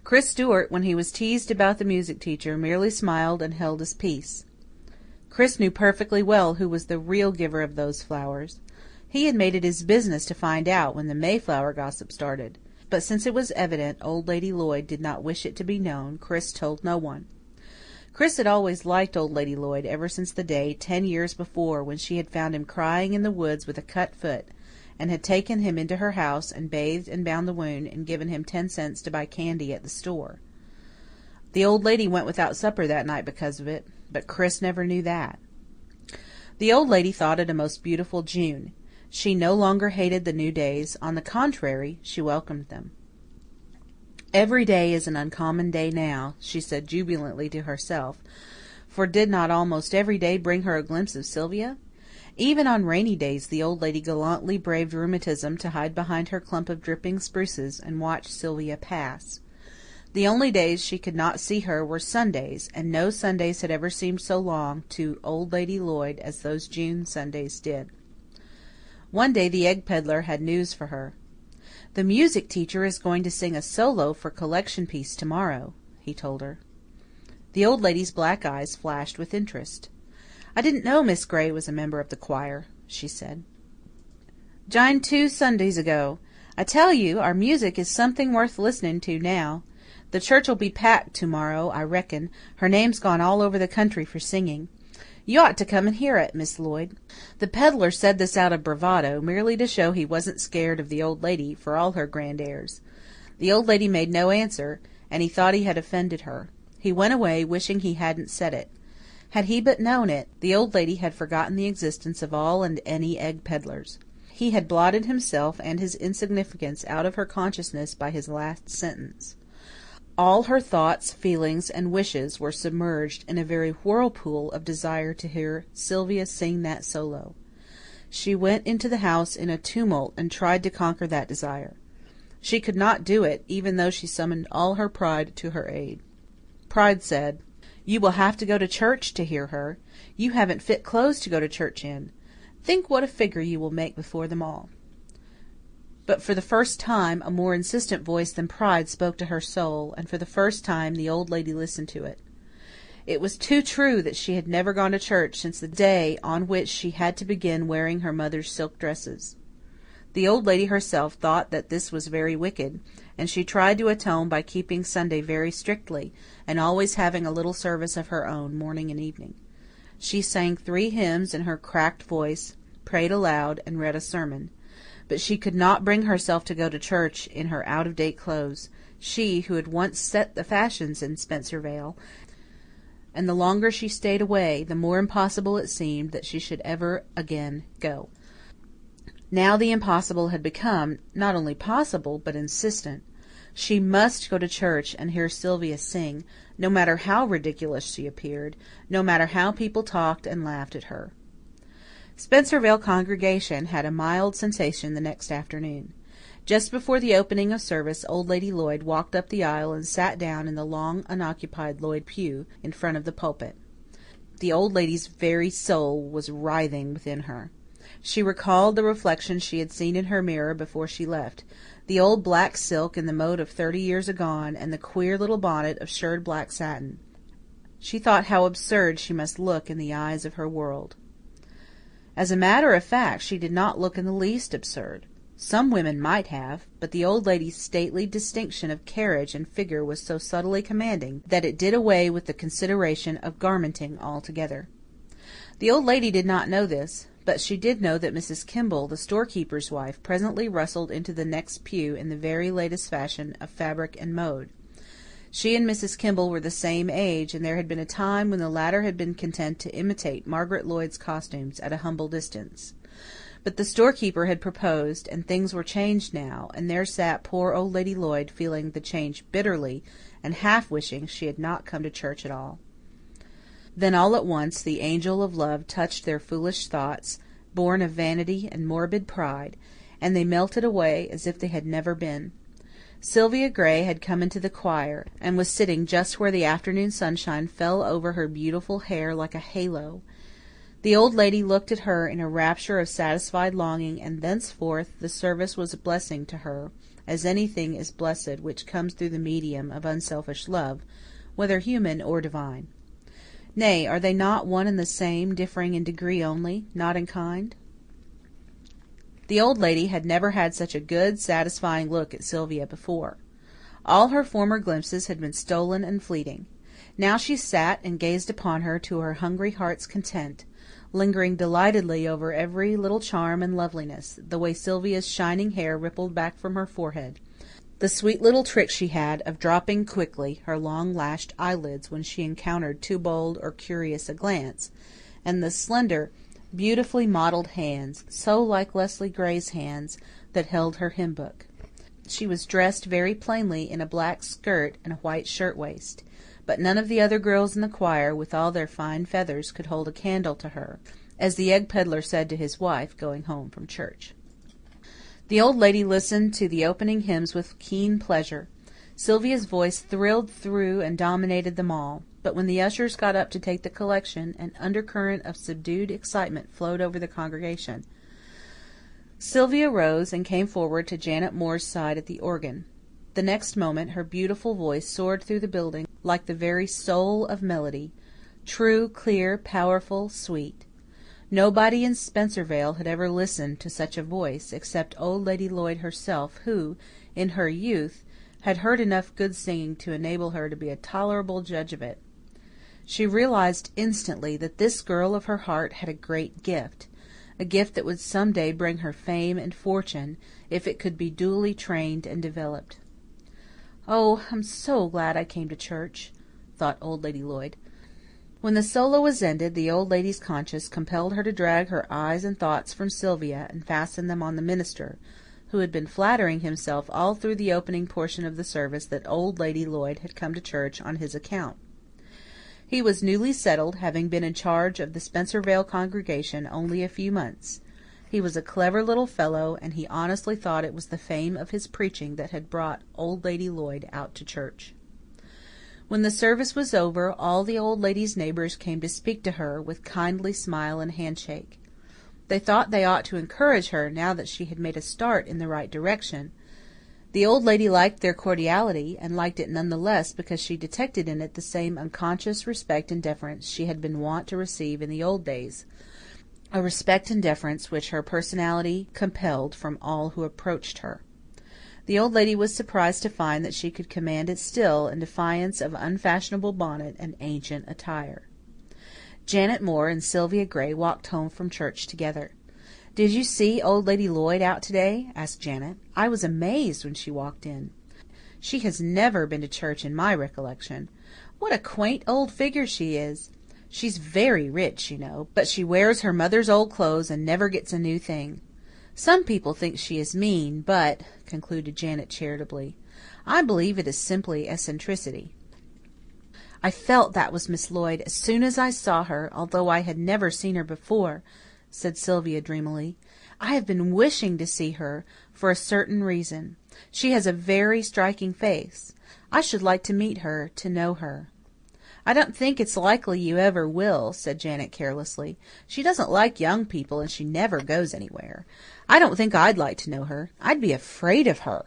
Chris Stewart, when he was teased about the music teacher, merely smiled and held his peace. Chris knew perfectly well who was the real giver of those flowers. He had made it his business to find out when the Mayflower gossip started. But since it was evident Old Lady Lloyd did not wish it to be known, Chris told no one. Chris had always liked Old Lady Lloyd ever since the day, 10 years before, when she had found him crying in the woods with a cut foot, and had taken him into her house and bathed and bound the wound and given him 10 cents to buy candy at the store. The old lady went without supper that night because of it, but Chris never knew that. The old lady thought it a most beautiful June. She no longer hated the new days. On the contrary, she welcomed them. "Every day is an uncommon day now," she said jubilantly to herself, for did not almost every day bring her a glimpse of Sylvia? Even on rainy days the old lady gallantly braved rheumatism to hide behind her clump of dripping spruces and watch Sylvia pass. The only days she could not see her were Sundays, and no Sundays had ever seemed so long to Old Lady Lloyd as those June Sundays did. One day the egg pedlar had news for her. "The music teacher is going to sing a solo for collection piece tomorrow," he told her. The old lady's black eyes flashed with interest. "I didn't know Miss Gray was a member of the choir," she said. "Jined 2 Sundays ago. I tell you, our music is something worth listening to now. The church'll be packed to-morrow, I reckon. Her name's gone all over the country for singing. You ought to come and hear it, Miss Lloyd." The peddler said this out of bravado, merely to show he wasn't scared of the old lady, for all her grand airs. The old lady made no answer, and he thought he had offended her. He went away, wishing he hadn't said it. Had he but known it, the old lady had forgotten the existence of all and any egg pedlars. He had blotted himself and his insignificance out of her consciousness by his last sentence. All her thoughts, feelings, and wishes were submerged in a very whirlpool of desire to hear Sylvia sing that solo. She went into the house in a tumult and tried to conquer that desire. She could not do it, even though she summoned all her pride to her aid. Pride said, "You will have to go to church to hear her. You haven't fit clothes to go to church in. Think what a figure you will make before them all." But for the first time a more insistent voice than pride spoke to her soul, and for the first time the old lady listened to it. It was too true that she had never gone to church since the day on which she had to begin wearing her mother's silk dresses. The old lady herself thought that this was very wicked, and she tried to atone by keeping Sunday very strictly, and always having a little service of her own, morning and evening. She sang 3 hymns in her cracked voice, prayed aloud, and read a sermon. But she could not bring herself to go to church in her out-of-date clothes, she who had once set the fashions in Spencervale, and the longer she stayed away, the more impossible it seemed that she should ever again go. Now the impossible had become, not only possible, but insistent. She must go to church and hear Sylvia sing, no matter how ridiculous she appeared, no matter how people talked and laughed at her. Spencervale congregation had a mild sensation the next afternoon. Just before the opening of service, Old Lady Lloyd walked up the aisle and sat down in the long unoccupied Lloyd pew in front of the pulpit. The old lady's very soul was writhing within her. She recalled the reflection she had seen in her mirror before she left, the old black silk in the mode of 30 years agone, and the queer little bonnet of shirred black satin. She thought how absurd she must look in the eyes of her world. As a matter of fact, she did not look in the least absurd. Some women might have, but the old lady's stately distinction of carriage and figure was so subtly commanding that it did away with the consideration of garmenting altogether. The old lady did not know this, but she did know that Mrs. Kimball, the storekeeper's wife, presently rustled into the next pew in the very latest fashion of fabric and mode. She and Mrs. Kimball were the same age, and there had been a time when the latter had been content to imitate Margaret Lloyd's costumes at a humble distance. But the storekeeper had proposed, and things were changed now, and there sat poor Old Lady Lloyd feeling the change bitterly, and half wishing she had not come to church at all. Then all at once the angel of love touched their foolish thoughts, born of vanity and morbid pride, and they melted away as if they had never been. Sylvia Gray had come into the choir, and was sitting just where the afternoon sunshine fell over her beautiful hair like a halo. The old lady looked at her in a rapture of satisfied longing, and thenceforth the service was a blessing to her, as anything is blessed which comes through the medium of unselfish love, whether human or divine. Nay, are they not one and the same, differing in degree only, not in kind? The old lady had never had such a good, satisfying look at Sylvia before. All her former glimpses had been stolen and fleeting. Now she sat and gazed upon her to her hungry heart's content, lingering delightedly over every little charm and loveliness, the way Sylvia's shining hair rippled back from her forehead, the sweet little trick she had of dropping quickly her long-lashed eyelids when she encountered too bold or curious a glance, and the slender, beautifully modelled hands, so like Leslie Gray's hands, that held her hymn book. She was dressed very plainly in a black skirt and a white shirt-waist, but none of the other girls in the choir, with all their fine feathers, could hold a candle to her, as the egg pedlar said to his wife going home from church. The old lady listened to the opening hymns with keen pleasure. Sylvia's voice thrilled through and dominated them all, but when the ushers got up to take the collection, an undercurrent of subdued excitement flowed over the congregation. Sylvia rose and came forward to Janet Moore's side at the organ. The next moment her beautiful voice soared through the building like the very soul of melody, true, clear, powerful, sweet. Nobody in Spencervale had ever listened to such a voice, except old Lady Lloyd herself, who, in her youth, had heard enough good singing to enable her to be a tolerable judge of it. She realized instantly that this girl of her heart had a great gift, a gift that would some day bring her fame and fortune, if it could be duly trained and developed. "Oh, I'm so glad I came to church," thought Old Lady Lloyd. When the solo was ended, the old lady's conscience compelled her to drag her eyes and thoughts from Sylvia and fasten them on the minister, who had been flattering himself all through the opening portion of the service that Old Lady Lloyd had come to church on his account. He was newly settled, having been in charge of the Spencervale congregation only a few months. He was a clever little fellow, and he honestly thought it was the fame of his preaching that had brought Old Lady Lloyd out to church. When the service was over, all the old lady's neighbours came to speak to her, with kindly smile and handshake. They thought they ought to encourage her, now that she had made a start in the right direction. The old lady liked their cordiality, and liked it none the less because she detected in it the same unconscious respect and deference she had been wont to receive in the old days, a respect and deference which her personality compelled from all who approached her. The old lady was surprised to find that she could command it still, in defiance of unfashionable bonnet and ancient attire. Janet Moore and Sylvia Gray walked home from church together. "Did you see Old Lady Lloyd out today?" asked Janet. "I was amazed when she walked in. She has never been to church in my recollection. What a quaint old figure she is! She's very rich, you know, but she wears her mother's old clothes and never gets a new thing. Some people think she is mean, but," concluded Janet charitably, "I believe it is simply eccentricity." "I felt that was Miss Lloyd as soon as I saw her, although I had never seen her before," said Sylvia dreamily. "I have been wishing to see her, for a certain reason. She has a very striking face. I should like to meet her, to know her." "I don't think it's likely you ever will," said Janet carelessly. "She doesn't like young people, and she never goes anywhere. I don't think I'd like to know her. I'd be afraid of her.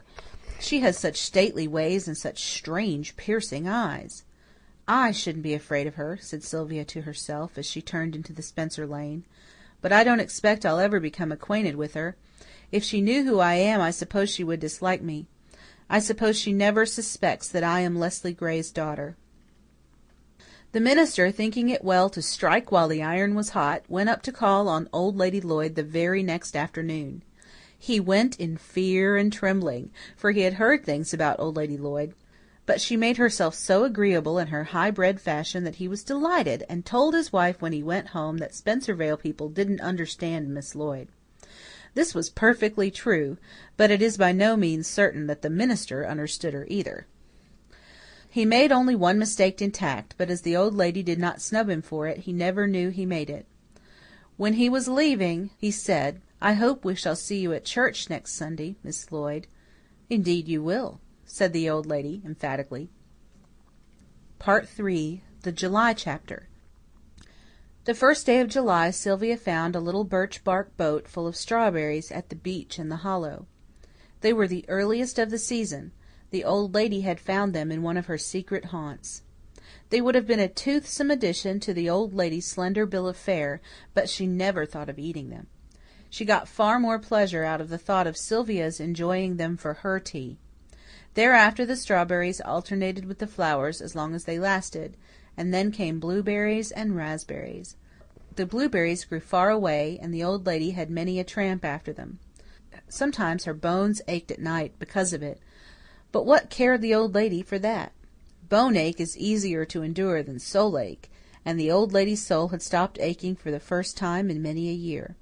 She has such stately ways and such strange, piercing eyes." "I shouldn't be afraid of her," said Sylvia to herself, as she turned into the Spencer lane. "But I don't expect I'll ever become acquainted with her. If she knew who I am, I suppose she would dislike me. I suppose she never suspects that I am Leslie Gray's daughter." The minister, thinking it well to strike while the iron was hot, went up to call on Old Lady Lloyd the very next afternoon. He went in fear and trembling, for he had heard things about Old Lady Lloyd. But she made herself so agreeable in her high-bred fashion that he was delighted, and told his wife when he went home that Spencervale people didn't understand Miss Lloyd. This was perfectly true, but it is by no means certain that the minister understood her either. He made only one mistake in tact, but as the old lady did not snub him for it, he never knew he made it. When he was leaving, he said, "I hope we shall see you at church next Sunday, Miss Lloyd." "Indeed you will," said the old lady, emphatically. Part 3. The July Chapter. The first day of July, Sylvia found a little birch-bark boat full of strawberries at the beech in the hollow. They were the earliest of the season. The old lady had found them in one of her secret haunts. They would have been a toothsome addition to the old lady's slender bill of fare, but she never thought of eating them. She got far more pleasure out of the thought of Sylvia's enjoying them for her tea. Thereafter the strawberries alternated with the flowers as long as they lasted, and then came blueberries and raspberries. The blueberries grew far away, and the old lady had many a tramp after them. Sometimes her bones ached at night because of it, but what cared the old lady for that? Bone ache is easier to endure than soul ache, and the old lady's soul had stopped aching for the first time in many a year.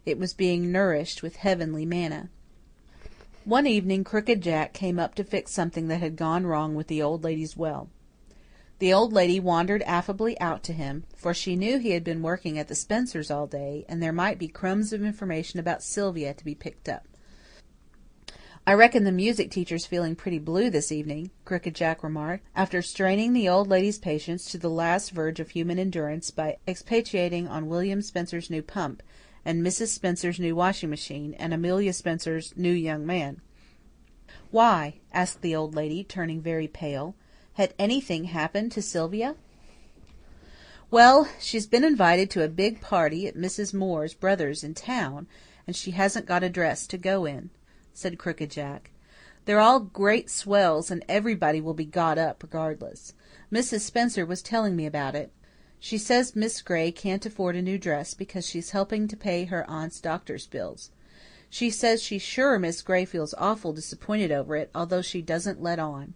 It was being nourished with heavenly manna. One evening Crooked Jack came up to fix something that had gone wrong with the old lady's well. The old lady wandered affably out to him, for she knew he had been working at the Spencers all day, and there might be crumbs of information about Sylvia to be picked up. "I reckon the music teacher's feeling pretty blue this evening," Crooked Jack remarked, after straining the old lady's patience to the last verge of human endurance by expatiating on William Spencer's new pump, and Mrs. Spencer's new washing machine, and Amelia Spencer's new young man. "Why?" asked the old lady, turning very pale. Had anything happened to Sylvia? "Well, she's been invited to a big party at Mrs. Moore's brother's in town, and she hasn't got a dress to go in," said Crooked Jack. "They're all great swells, and everybody will be got up regardless. Mrs. Spencer was telling me about it. She says Miss Gray can't afford a new dress because she's helping to pay her aunt's doctor's bills. She says she's sure Miss Gray feels awful disappointed over it, although she doesn't let on.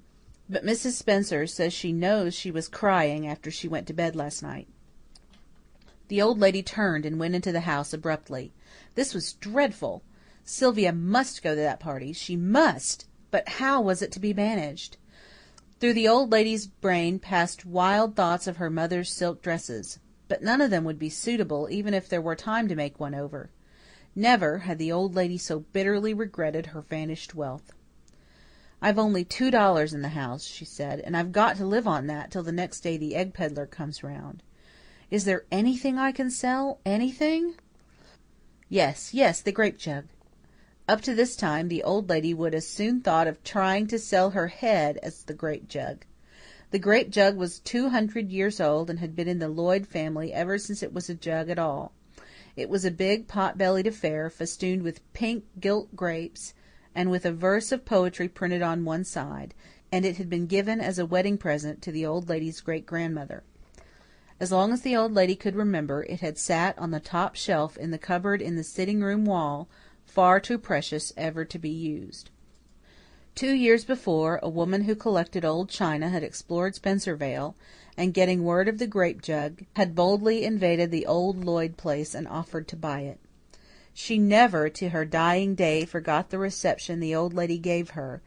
But Mrs. Spencer says she knows she was crying after she went to bed last night." The old lady turned and went into the house abruptly. This was dreadful. Sylvia must go to that party. She must! But how was it to be managed? Through the old lady's brain passed wild thoughts of her mother's silk dresses, but none of them would be suitable even if there were time to make one over. Never had the old lady so bitterly regretted her vanished wealth. "I've only $2 in the house," she said, "and I've got to live on that till the next day the egg pedlar comes round. Is there anything I can sell? Anything?" Yes, the grape jug. Up to this time the old lady would as soon thought of trying to sell her head as the grape jug. The grape jug was 200 years old and had been in the Lloyd family ever since it was a jug at all. It was a big pot-bellied affair, festooned with pink gilt grapes, and with a verse of poetry printed on one side, and it had been given as a wedding present to the old lady's great-grandmother. As long as the old lady could remember, it had sat on the top shelf in the cupboard in the sitting-room wall, far too precious ever to be used. 2 years before, a woman who collected old china had explored Spencervale, and getting word of the grape jug, had boldly invaded the old Lloyd place and offered to buy it. She never, to her dying day, forgot the reception the old lady gave her,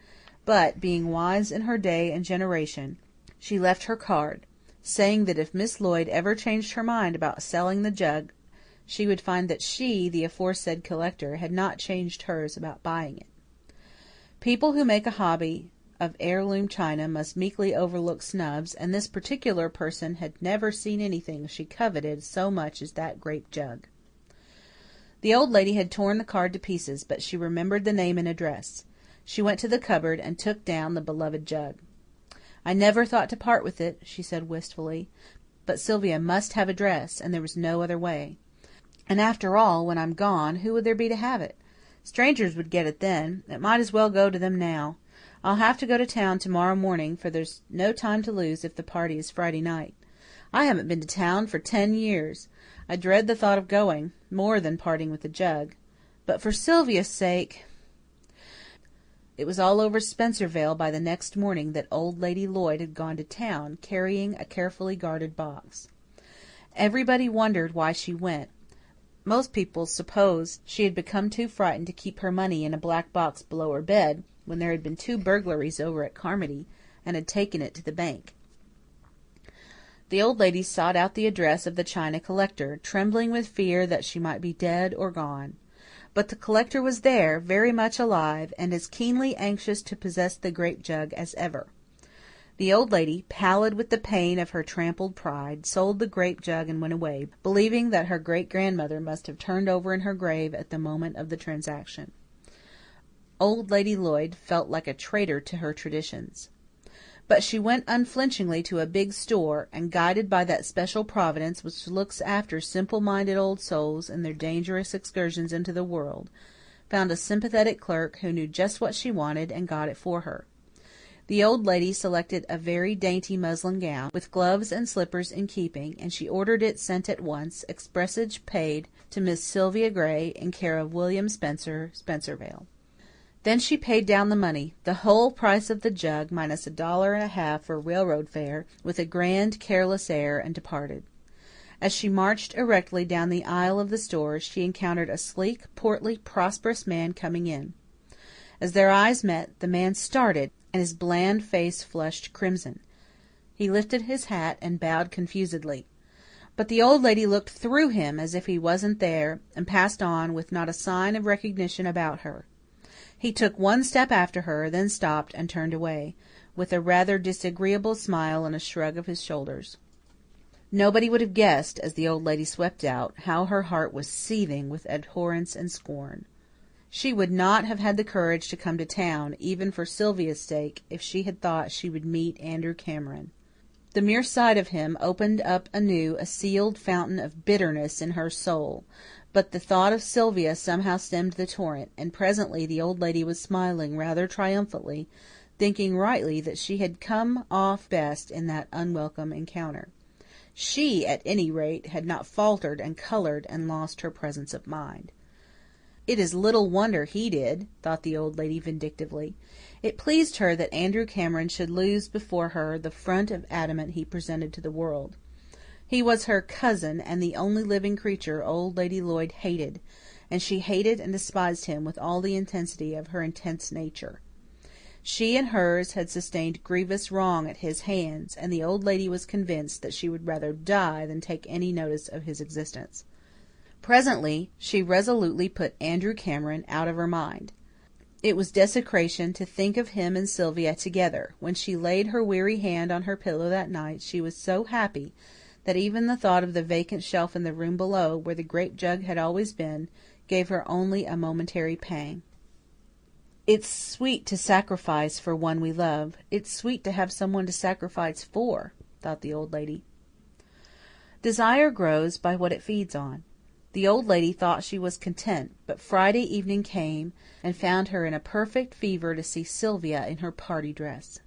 but, being wise in her day and generation, she left her card, saying that if Miss Lloyd ever changed her mind about selling the jug, she would find that she, the aforesaid collector, had not changed hers about buying it. People who make a hobby of heirloom china must meekly overlook snubs, and this particular person had never seen anything she coveted so much as that grape jug. The old lady had torn the card to pieces, but she remembered the name and address. She went to the cupboard and took down the beloved jug. "I never thought to part with it," she said wistfully, "but Sylvia must have a dress, and there was no other way. And after all, when I'm gone, who would there be to have it? Strangers would get it then. It might as well go to them now. I'll have to go to town tomorrow morning, for there's no time to lose if the party is Friday night. I haven't been to town for 10 years. I dread the thought of going, more than parting with the jug. But for Sylvia's sake—" It was all over Spencervale by the next morning that old Lady Lloyd had gone to town, carrying a carefully guarded box. Everybody wondered why she went. Most people supposed she had become too frightened to keep her money in a black box below her bed, when there had been 2 burglaries over at Carmody, and had taken it to the bank. The old lady sought out the address of the china collector, trembling with fear that she might be dead or gone. But the collector was there, very much alive, and as keenly anxious to possess the grape jug as ever. The old lady, pallid with the pain of her trampled pride, sold the grape jug and went away, believing that her great-grandmother must have turned over in her grave at the moment of the transaction. Old Lady Lloyd felt like a traitor to her traditions. But she went unflinchingly to a big store, and, guided by that special Providence which looks after simple-minded old souls in their dangerous excursions into the world, found a sympathetic clerk who knew just what she wanted and got it for her. The old lady selected a very dainty muslin gown, with gloves and slippers in keeping, and she ordered it sent at once, expressage paid, to Miss Sylvia Gray, in care of William Spencer, Spencervale. Then she paid down the money, the whole price of the jug, minus $1.50 for railroad fare, with a grand, careless air, and departed. As she marched erectly down the aisle of the store, she encountered a sleek, portly, prosperous man coming in. As their eyes met, the man started, and his bland face flushed crimson. He lifted his hat and bowed confusedly. But the old lady looked through him as if he wasn't there, and passed on, with not a sign of recognition about her. He took one step after her, then stopped and turned away, with a rather disagreeable smile and a shrug of his shoulders. Nobody would have guessed, as the old lady swept out, how her heart was seething with abhorrence and scorn. She would not have had the courage to come to town, even for Sylvia's sake, if she had thought she would meet Andrew Cameron. The mere sight of him opened up anew a sealed fountain of bitterness in her soul, but the thought of Sylvia somehow stemmed the torrent, and presently the old lady was smiling rather triumphantly, thinking rightly that she had come off best in that unwelcome encounter. She, at any rate, had not faltered and coloured and lost her presence of mind. It is little wonder he did, thought the old lady vindictively. It pleased her that Andrew Cameron should lose before her the front of adamant he presented to the world. He was her cousin, and the only living creature old Lady Lloyd hated, and she hated and despised him with all the intensity of her intense nature. She and hers had sustained grievous wrong at his hands, and the old lady was convinced that she would rather die than take any notice of his existence. Presently she resolutely put Andrew Cameron out of her mind. It was desecration to think of him and Sylvia together. When she laid her weary hand on her pillow that night, she was so happy that even the thought of the vacant shelf in the room below, where the grape jug had always been, gave her only a momentary pang. It's sweet to sacrifice for one we love. It's sweet to have someone to sacrifice for, thought the old lady. Desire grows by what it feeds on. The old lady thought she was content, but Friday evening came and found her in a perfect fever to see Sylvia in her party dress.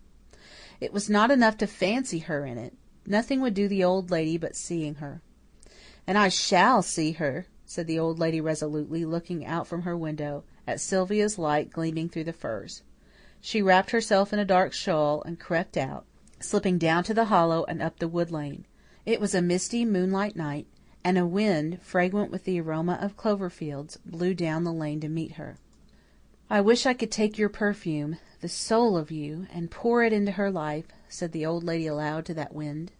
It was not enough to fancy her in it. Nothing would do the old lady but seeing her. "And I shall see her," said the old lady resolutely, looking out from her window at Sylvia's light gleaming through the firs. She wrapped herself in a dark shawl and crept out, slipping down to the hollow and up the wood lane. It was a misty moonlight night, and a wind, fragrant with the aroma of clover fields, blew down the lane to meet her. "I wish I could take your perfume, the soul of you, and pour it into her life," said the old lady aloud to that wind.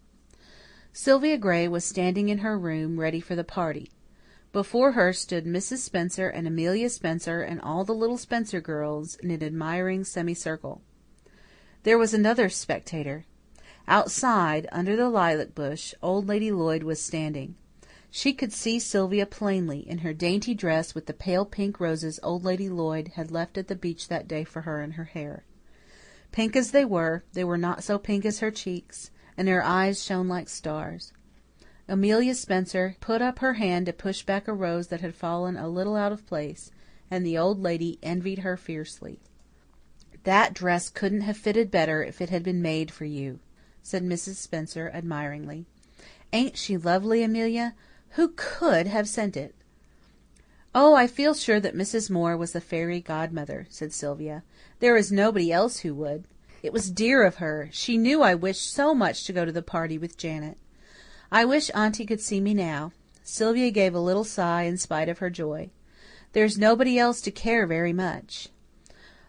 Sylvia Gray was standing in her room, ready for the party. Before her stood Mrs. Spencer and Amelia Spencer and all the little Spencer girls in an admiring semicircle. There was another spectator. Outside, under the lilac bush, old Lady Lloyd was standing. She could see Sylvia plainly, in her dainty dress with the pale pink roses old Lady Lloyd had left at the beech that day for her in her hair. Pink as they were not so pink as her cheeks, and her eyes shone like stars. Amelia Spencer put up her hand to push back a rose that had fallen a little out of place, and the old lady envied her fiercely. "That dress couldn't have fitted better if it had been made for you," said Mrs. Spencer admiringly. "Ain't she lovely, Amelia? Who could have sent it?" "Oh, I feel sure that Mrs. Moore was the fairy godmother," said Sylvia. "There is nobody else who would. It was dear of her. She knew I wished so much to go to the party with Janet. I wish Auntie could see me now." Sylvia gave a little sigh in spite of her joy. "There's nobody else to care very much."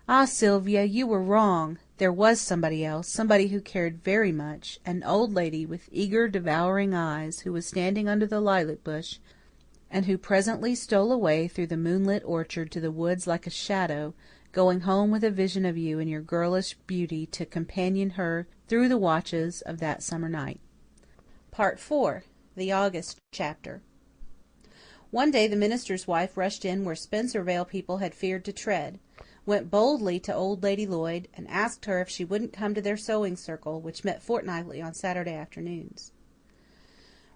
"Ah, Sylvia, you were wrong. There was somebody else, somebody who cared very much, an old lady with eager, devouring eyes, who was standing under the lilac bush, and who presently stole away through the moonlit orchard to the woods like a shadow, going home with a vision of you in your girlish beauty to companion her through the watches of that summer night. Part 4. The August Chapter. One day the minister's wife rushed in where Spencervale people had feared to tread, went boldly to old Lady Lloyd, and asked her if she wouldn't come to their sewing circle, which met fortnightly on Saturday afternoons.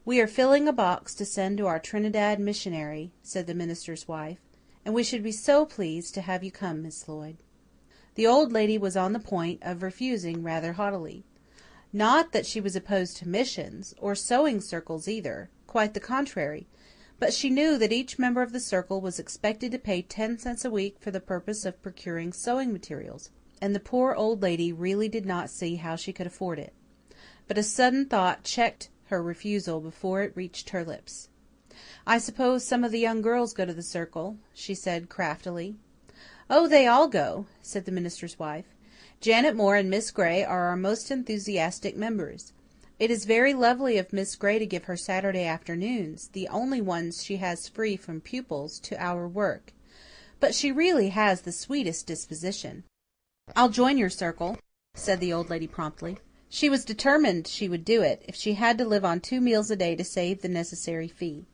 "We are filling a box to send to our Trinidad missionary," said the minister's wife, "and we should be so pleased to have you come, Miss Lloyd." The old lady was on the point of refusing rather haughtily. Not that she was opposed to missions, or sewing circles either, quite the contrary, but she knew that each member of the circle was expected to pay 10 cents a week for the purpose of procuring sewing materials, and the poor old lady really did not see how she could afford it. But a sudden thought checked her refusal before it reached her lips. "I suppose some of the young girls go to the circle," she said craftily. "Oh, they all go," said the minister's wife. "Janet Moore and Miss Gray are our most enthusiastic members. It is very lovely of Miss Gray to give her Saturday afternoons, the only ones she has free from pupils, to our work. But she really has the sweetest disposition." "I'll join your circle," said the old lady promptly. She was determined she would do it, if she had to live on 2 meals a day to save the necessary fee.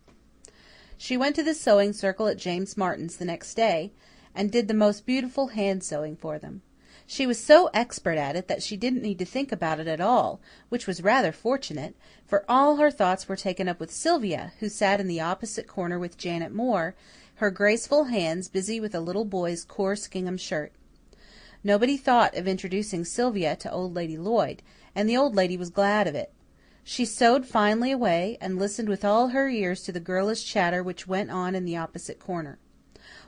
She went to the sewing circle at James Martin's the next day, and did the most beautiful hand sewing for them. She was so expert at it that she didn't need to think about it at all, which was rather fortunate, for all her thoughts were taken up with Sylvia, who sat in the opposite corner with Janet Moore, her graceful hands busy with a little boy's coarse gingham shirt. Nobody thought of introducing Sylvia to old Lady Lloyd, and the old lady was glad of it. She sewed finely away, and listened with all her ears to the girlish chatter which went on in the opposite corner.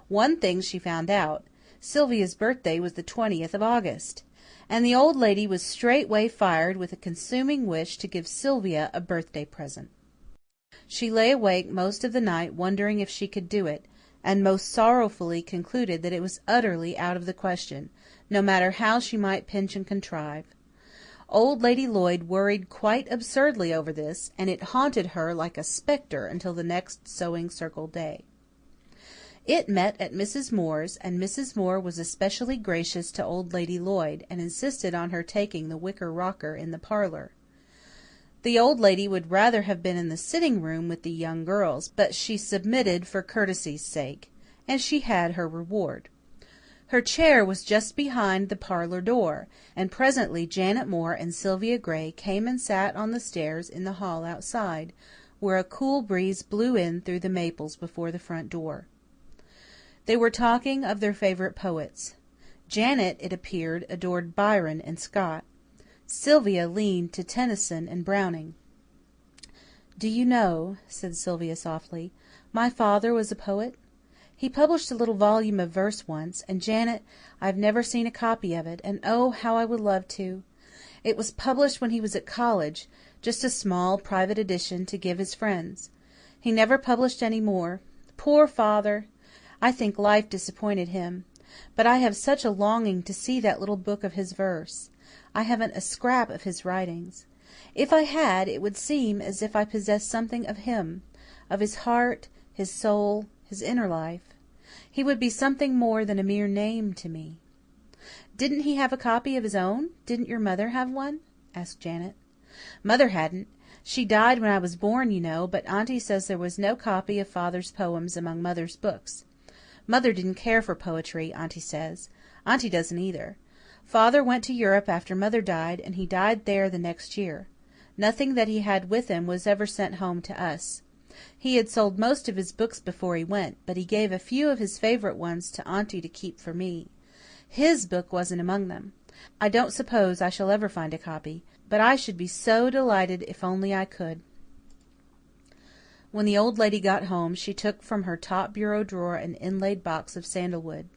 One thing she found out: Sylvia's birthday was the 20th of August, and the old lady was straightway fired with a consuming wish to give Sylvia a birthday present. She lay awake most of the night wondering if she could do it, and most sorrowfully concluded that it was utterly out of the question, no matter how she might pinch and contrive. Old Lady Lloyd worried quite absurdly over this, and it haunted her like a spectre until the next sewing circle day. It met at Mrs. Moore's, and Mrs. Moore was especially gracious to old Lady Lloyd, and insisted on her taking the wicker rocker in the parlour. The old lady would rather have been in the sitting room with the young girls, but she submitted for courtesy's sake, and she had her reward. Her chair was just behind the parlour door, and presently Janet Moore and Sylvia Gray came and sat on the stairs in the hall outside, where a cool breeze blew in through the maples before the front door. They were talking of their favourite poets. Janet, it appeared, adored Byron and Scott. Sylvia leaned to Tennyson and Browning. "Do you know," said Sylvia softly, "my father was a poet? He published a little volume of verse once, and Janet, I've never seen a copy of it, and oh, how I would love to. It was published when he was at college, just a small private edition to give his friends. He never published any more. Poor father! I think life disappointed him. But I have such a longing to see that little book of his verse. I haven't a scrap of his writings. If I had, it would seem as if I possessed something of him, of his heart, his soul, his inner life. He would be something more than a mere name to me." "Didn't he have a copy of his own? Didn't your mother have one?" asked Janet. "Mother hadn't. She died when I was born, you know, but Aunty says there was no copy of Father's poems among Mother's books. Mother didn't care for poetry, Aunty says. Aunty doesn't either. Father went to Europe after Mother died, and he died there the next year. Nothing that he had with him was ever sent home to us. He had sold most of his books before he went, but he gave a few of his favourite ones to Aunty to keep for me. His book wasn't among them. I don't suppose I shall ever find a copy, but I should be so delighted if only I could." When the old lady got home, she took from her top bureau drawer an inlaid box of sandalwood.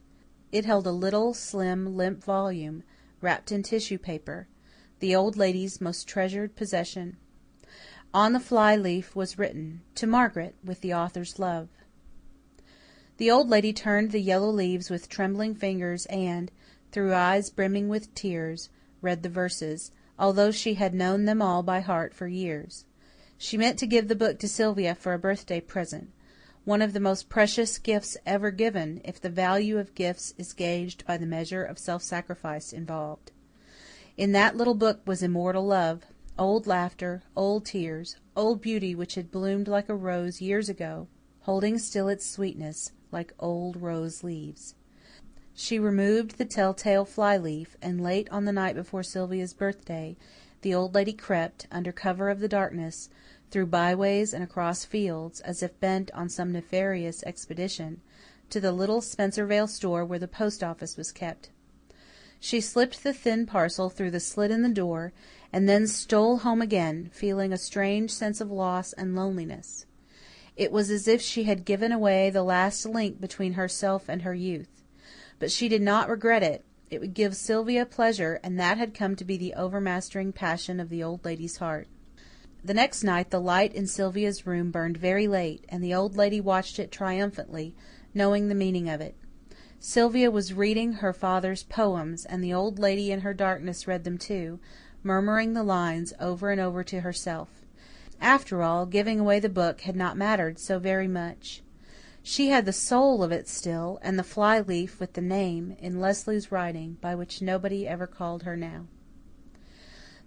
It held a little, slim, limp volume, wrapped in tissue paper, the old lady's most treasured possession. On the fly leaf was written, "To Margaret, with the author's love." The old lady turned the yellow leaves with trembling fingers and, through eyes brimming with tears, read the verses, although she had known them all by heart for years. She meant to give the book to Sylvia for a birthday present. one of the most precious gifts ever given, if the value of gifts is gauged by the measure of self-sacrifice involved. In that little book was immortal love, old laughter, old tears, old beauty which had bloomed like a rose years ago, holding still its sweetness, like old rose leaves. She removed the telltale fly-leaf, and late on the night before Sylvia's birthday, the old lady crept, under cover of the darkness, through byways and across fields, as if bent on some nefarious expedition, to the little Spencervale store where the post office was kept. She slipped the thin parcel through the slit in the door, and then stole home again, feeling a strange sense of loss and loneliness. It was as if she had given away the last link between herself and her youth. But she did not regret it. It would give Sylvia pleasure, and that had come to be the overmastering passion of the old lady's heart. The next night the light in Sylvia's room burned very late, and the old lady watched it triumphantly, knowing the meaning of it. Sylvia was reading her father's poems, and the old lady in her darkness read them too, murmuring the lines over and over to herself. After all, giving away the book had not mattered so very much. She had the soul of it still, and the fly-leaf with the name, in Leslie's writing, by which nobody ever called her now.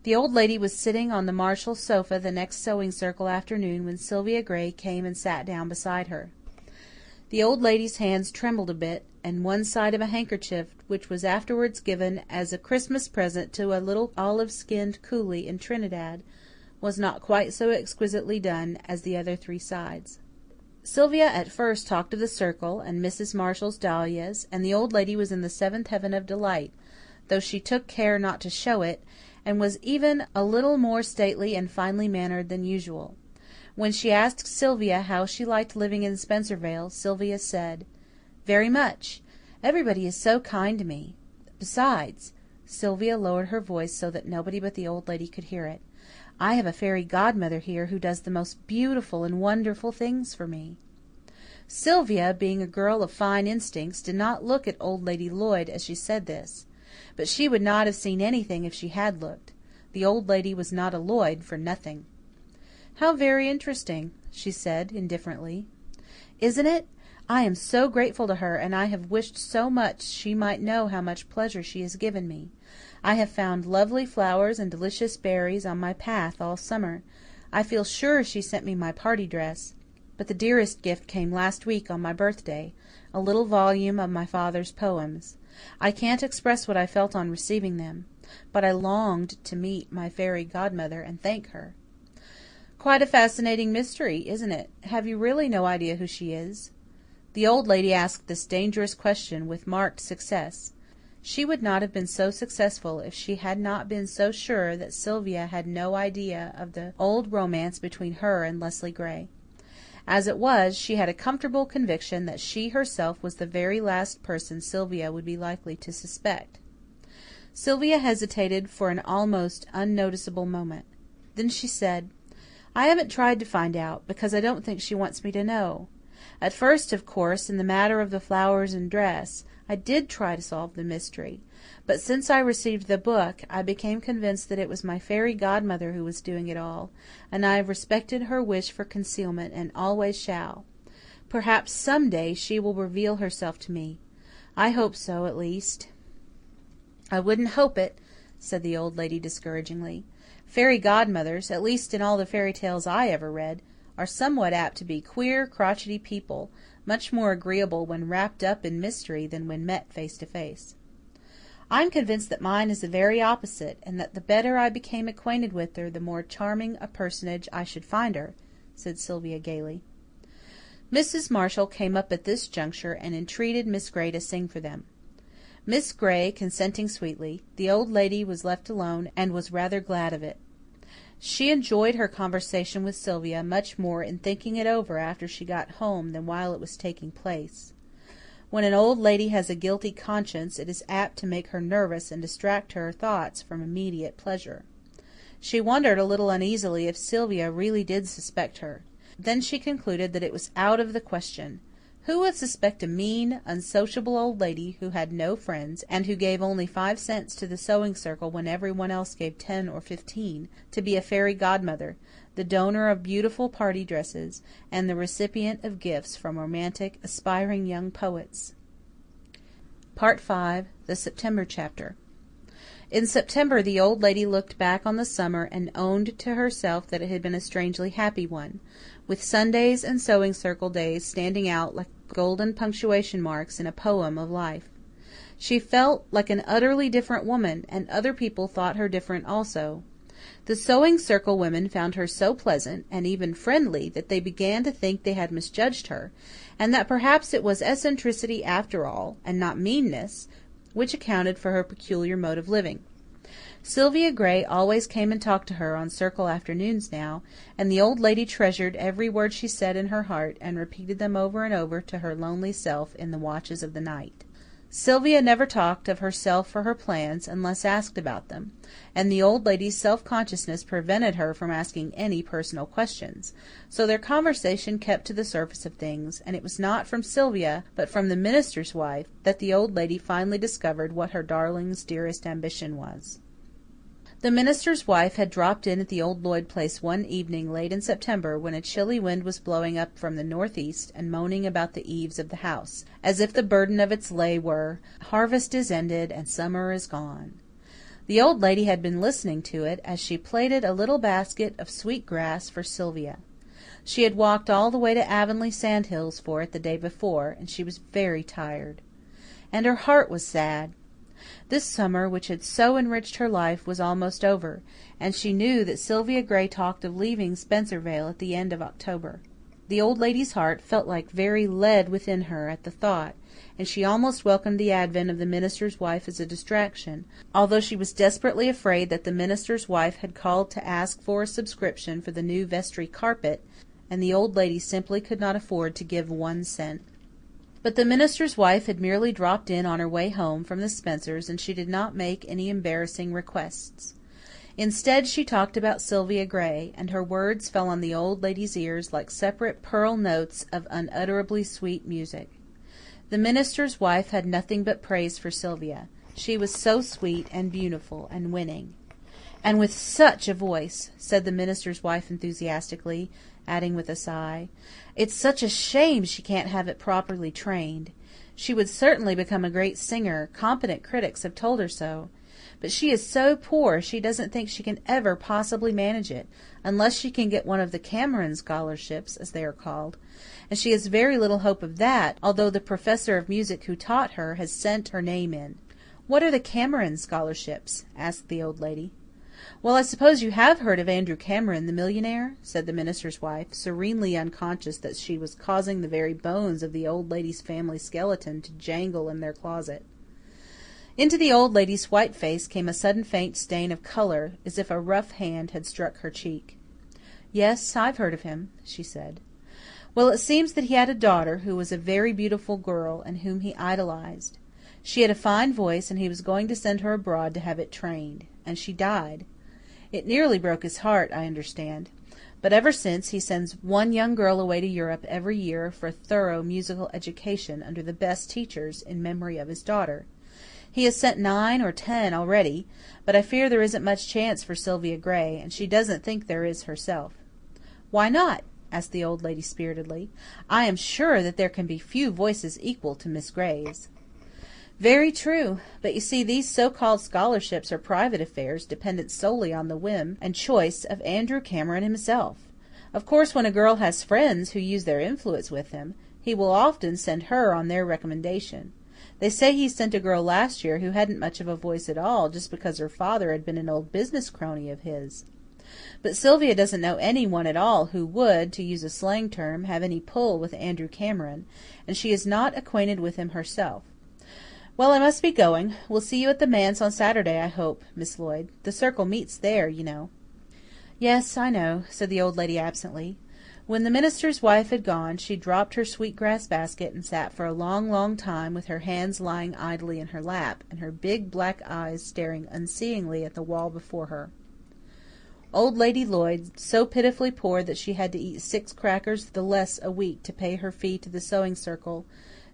The old lady was sitting on the Marshall sofa the next sewing circle afternoon when Sylvia Gray came and sat down beside her. The old lady's hands trembled a bit, and one side of a handkerchief, which was afterwards given as a Christmas present to a little olive-skinned coolie in Trinidad, was not quite so exquisitely done as the other three sides. Sylvia at first talked of the circle, and Mrs. Marshall's dahlias, and the old lady was in the seventh heaven of delight, though she took care not to show it, and was even a little more stately and finely mannered than usual. When she asked Sylvia how she liked living in Spencervale, Sylvia said, "Very much. Everybody is so kind to me. Besides," Sylvia lowered her voice so that nobody but the old lady could hear it, "I have a fairy godmother here who does the most beautiful and wonderful things for me." Sylvia, being a girl of fine instincts, did not look at Old Lady Lloyd as she said this. But she would not have seen anything if she had looked. The old lady was not a Lloyd for nothing. "How very interesting," she said, indifferently. "Isn't it? I am so grateful to her, and I have wished so much she might know how much pleasure she has given me. I have found lovely flowers and delicious berries on my path all summer. I feel sure she sent me my party dress. But the dearest gift came last week on my birthday, a little volume of my father's poems. I can't express what I felt on receiving them, but I longed to meet my fairy godmother and thank her." "Quite a fascinating mystery, isn't it? Have you really no idea who she is?" The old lady asked this dangerous question with marked success. She would not have been so successful if she had not been so sure that Sylvia had no idea of the old romance between her and Leslie Gray. As it was, she had a comfortable conviction that she herself was the very last person Sylvia would be likely to suspect. Sylvia hesitated for an almost unnoticeable moment. Then she said, "I haven't tried to find out, because I don't think she wants me to know. At first, of course, in the matter of the flowers and dress, I did try to solve the mystery, but since I received the book I became convinced that it was my fairy godmother who was doing it all, and I have respected her wish for concealment and always shall. Perhaps some day she will reveal herself to me. I hope so, at least." "I wouldn't hope it," said the old lady discouragingly. "Fairy godmothers, at least in all the fairy tales I ever read, are somewhat apt to be queer, crotchety people, much more agreeable when wrapped up in mystery than when met face to face." "I'm convinced that mine is the very opposite, and that the better I became acquainted with her, the more charming a personage I should find her," said Sylvia gaily. Mrs. Marshall came up at this juncture and entreated Miss Gray to sing for them. Miss Gray consenting sweetly, the old lady was left alone and was rather glad of it. She enjoyed her conversation with Sylvia much more in thinking it over after she got home than while it was taking place. When an old lady has a guilty conscience, it is apt to make her nervous and distract her thoughts from immediate pleasure. She wondered a little uneasily if Sylvia really did suspect her. Then she concluded that it was out of the question. Who would suspect a mean, unsociable old lady who had no friends, and who gave only 5 cents to the sewing circle when every one else gave 10 or 15, to be a fairy godmother, the donor of beautiful party dresses, and the recipient of gifts from romantic, aspiring young poets. Part 5. The September Chapter. In September the old lady looked back on the summer and owned to herself that it had been a strangely happy one, with Sundays and sewing circle days standing out like golden punctuation marks in a poem of life. She felt like an utterly different woman, and other people thought her different also. The sewing circle women found her so pleasant, and even friendly, that they began to think they had misjudged her, and that perhaps it was eccentricity after all, and not meanness, which accounted for her peculiar mode of living. Sylvia Gray always came and talked to her on circle afternoons now, and the old lady treasured every word she said in her heart, and repeated them over and over to her lonely self in the watches of the night. Sylvia never talked of herself or her plans unless asked about them, and the old lady's self-consciousness prevented her from asking any personal questions, so their conversation kept to the surface of things, and it was not from Sylvia, but from the minister's wife, that the old lady finally discovered what her darling's dearest ambition was. The minister's wife had dropped in at the old Lloyd place one evening late in September, when a chilly wind was blowing up from the northeast and moaning about the eaves of the house, as if the burden of its lay were, "Harvest is ended and summer is gone." The old lady had been listening to it as she plaited a little basket of sweet grass for Sylvia. She had walked all the way to Avonlea sandhills for it the day before, and she was very tired. And her heart was sad. This summer, which had so enriched her life, was almost over, and she knew that Sylvia Gray talked of leaving Spencervale at the end of October. The old lady's heart felt like very lead within her at the thought, and she almost welcomed the advent of the minister's wife as a distraction, although she was desperately afraid that the minister's wife had called to ask for a subscription for the new vestry carpet, and the old lady simply could not afford to give 1 cent. But the minister's wife had merely dropped in on her way home from the Spencers, and she did not make any embarrassing requests. Instead, she talked about Sylvia Gray, and her words fell on the old lady's ears like separate pearl notes of unutterably sweet music. The minister's wife had nothing but praise for Sylvia. She was so sweet and beautiful and winning. "And with such a voice," said the minister's wife enthusiastically, adding with a sigh, "It's such a shame she can't have it properly trained. She would certainly become a great singer, competent critics have told her so. But she is so poor she doesn't think she can ever possibly manage it, unless she can get one of the Cameron scholarships, as they are called. And she has very little hope of that, although the professor of music who taught her has sent her name in." "What are the Cameron scholarships?" asked the old lady. "Well, I suppose you have heard of Andrew Cameron, the millionaire?" said the minister's wife, serenely unconscious that she was causing the very bones of the old lady's family skeleton to jangle in their closet. Into the old lady's white face came a sudden faint stain of colour, as if a rough hand had struck her cheek. "Yes, I've heard of him," she said. "Well, it seems that he had a daughter who was a very beautiful girl and whom he idolized. She had a fine voice, and he was going to send her abroad to have it trained. And she died. It nearly broke his heart, I understand. But ever since, he sends one young girl away to Europe every year for a thorough musical education under the best teachers, in memory of his daughter. He has sent 9 or 10 already, but I fear there isn't much chance for Sylvia Gray, and she doesn't think there is herself." "Why not?" asked the old lady spiritedly. "I am sure that there can be few voices equal to Miss Gray's." "Very true. But you see these so-called scholarships are private affairs, dependent solely on the whim and choice of Andrew Cameron himself. Of course, when a girl has friends who use their influence with him, he will often send her on their recommendation. They say he sent a girl last year who hadn't much of a voice at all, just because her father had been an old business crony of his. But Sylvia doesn't know any one at all who would, to use a slang term, have any pull with Andrew Cameron, and she is not acquainted with him herself. Well, I must be going. We'll see you at the manse on Saturday, I hope, Miss Lloyd. The circle meets there, you know." "Yes, I know," said the old lady absently. When the minister's wife had gone, she dropped her sweet-grass basket and sat for a long, long time with her hands lying idly in her lap, and her big black eyes staring unseeingly at the wall before her. Old Lady Lloyd, so pitifully poor that she had to eat 6 crackers the less a week to pay her fee to the sewing circle,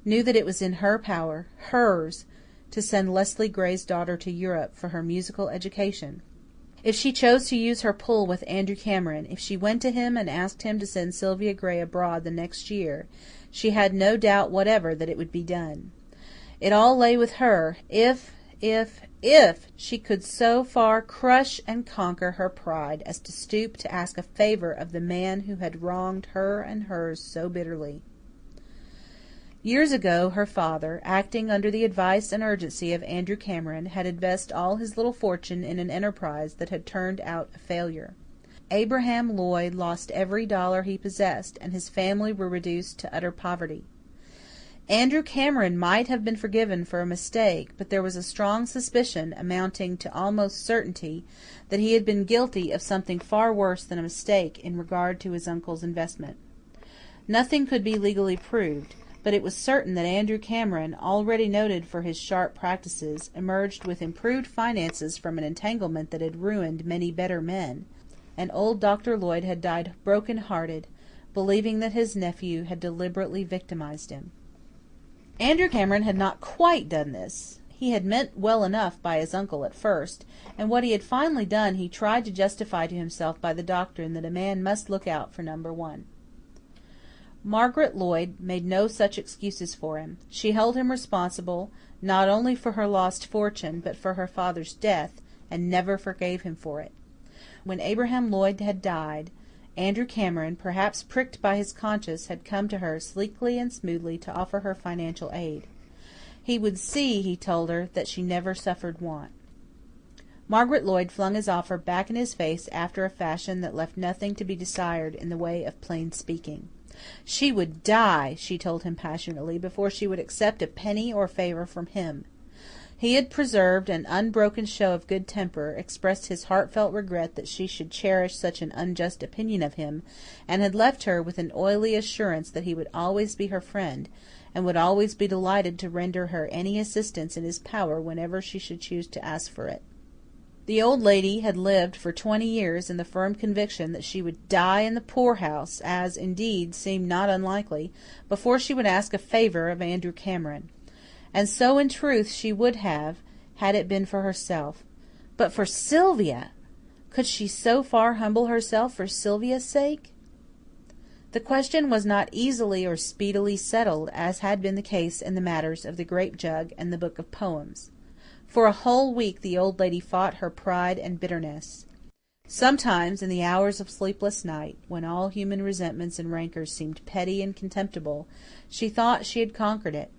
knew that it was in her power, hers, to send Leslie Gray's daughter to Europe for her musical education. If she chose to use her pull with Andrew Cameron, if she went to him and asked him to send Sylvia Gray abroad the next year, she had no doubt whatever that it would be done. It all lay with her, if she could so far crush and conquer her pride as to stoop to ask a favour of the man who had wronged her and hers so bitterly. Years ago her father, acting under the advice and urgency of Andrew Cameron, had invested all his little fortune in an enterprise that had turned out a failure. Abraham Lloyd lost every dollar he possessed, and his family were reduced to utter poverty. Andrew Cameron might have been forgiven for a mistake, but there was a strong suspicion, amounting to almost certainty, that he had been guilty of something far worse than a mistake in regard to his uncle's investment. Nothing could be legally proved, but it was certain that Andrew Cameron, already noted for his sharp practices, emerged with improved finances from an entanglement that had ruined many better men, and old Dr. Lloyd had died broken-hearted, believing that his nephew had deliberately victimized him. Andrew Cameron had not quite done this. He had meant well enough by his uncle at first, and what he had finally done he tried to justify to himself by the doctrine that a man must look out for number one. Margaret Lloyd made no such excuses for him. She held him responsible, not only for her lost fortune, but for her father's death, and never forgave him for it. When Abraham Lloyd had died, Andrew Cameron, perhaps pricked by his conscience, had come to her sleekly and smoothly to offer her financial aid. He would see, he told her, that she never suffered want. Margaret Lloyd flung his offer back in his face after a fashion that left nothing to be desired in the way of plain speaking. She would die, she told him passionately, before she would accept a penny or favour from him. He had preserved an unbroken show of good temper, expressed his heartfelt regret that she should cherish such an unjust opinion of him, and had left her with an oily assurance that he would always be her friend, and would always be delighted to render her any assistance in his power whenever she should choose to ask for it. The old lady had lived for 20 years in the firm conviction that she would die in the poorhouse, as, indeed, seemed not unlikely, before she would ask a favour of Andrew Cameron. And so, in truth, she would have, had it been for herself. But for Sylvia! Could she so far humble herself for Sylvia's sake? The question was not easily or speedily settled, as had been the case in the matters of the grape jug and the book of poems. For a whole week the old lady fought her pride and bitterness. Sometimes, in the hours of sleepless night, when all human resentments and rancours seemed petty and contemptible, she thought she had conquered it.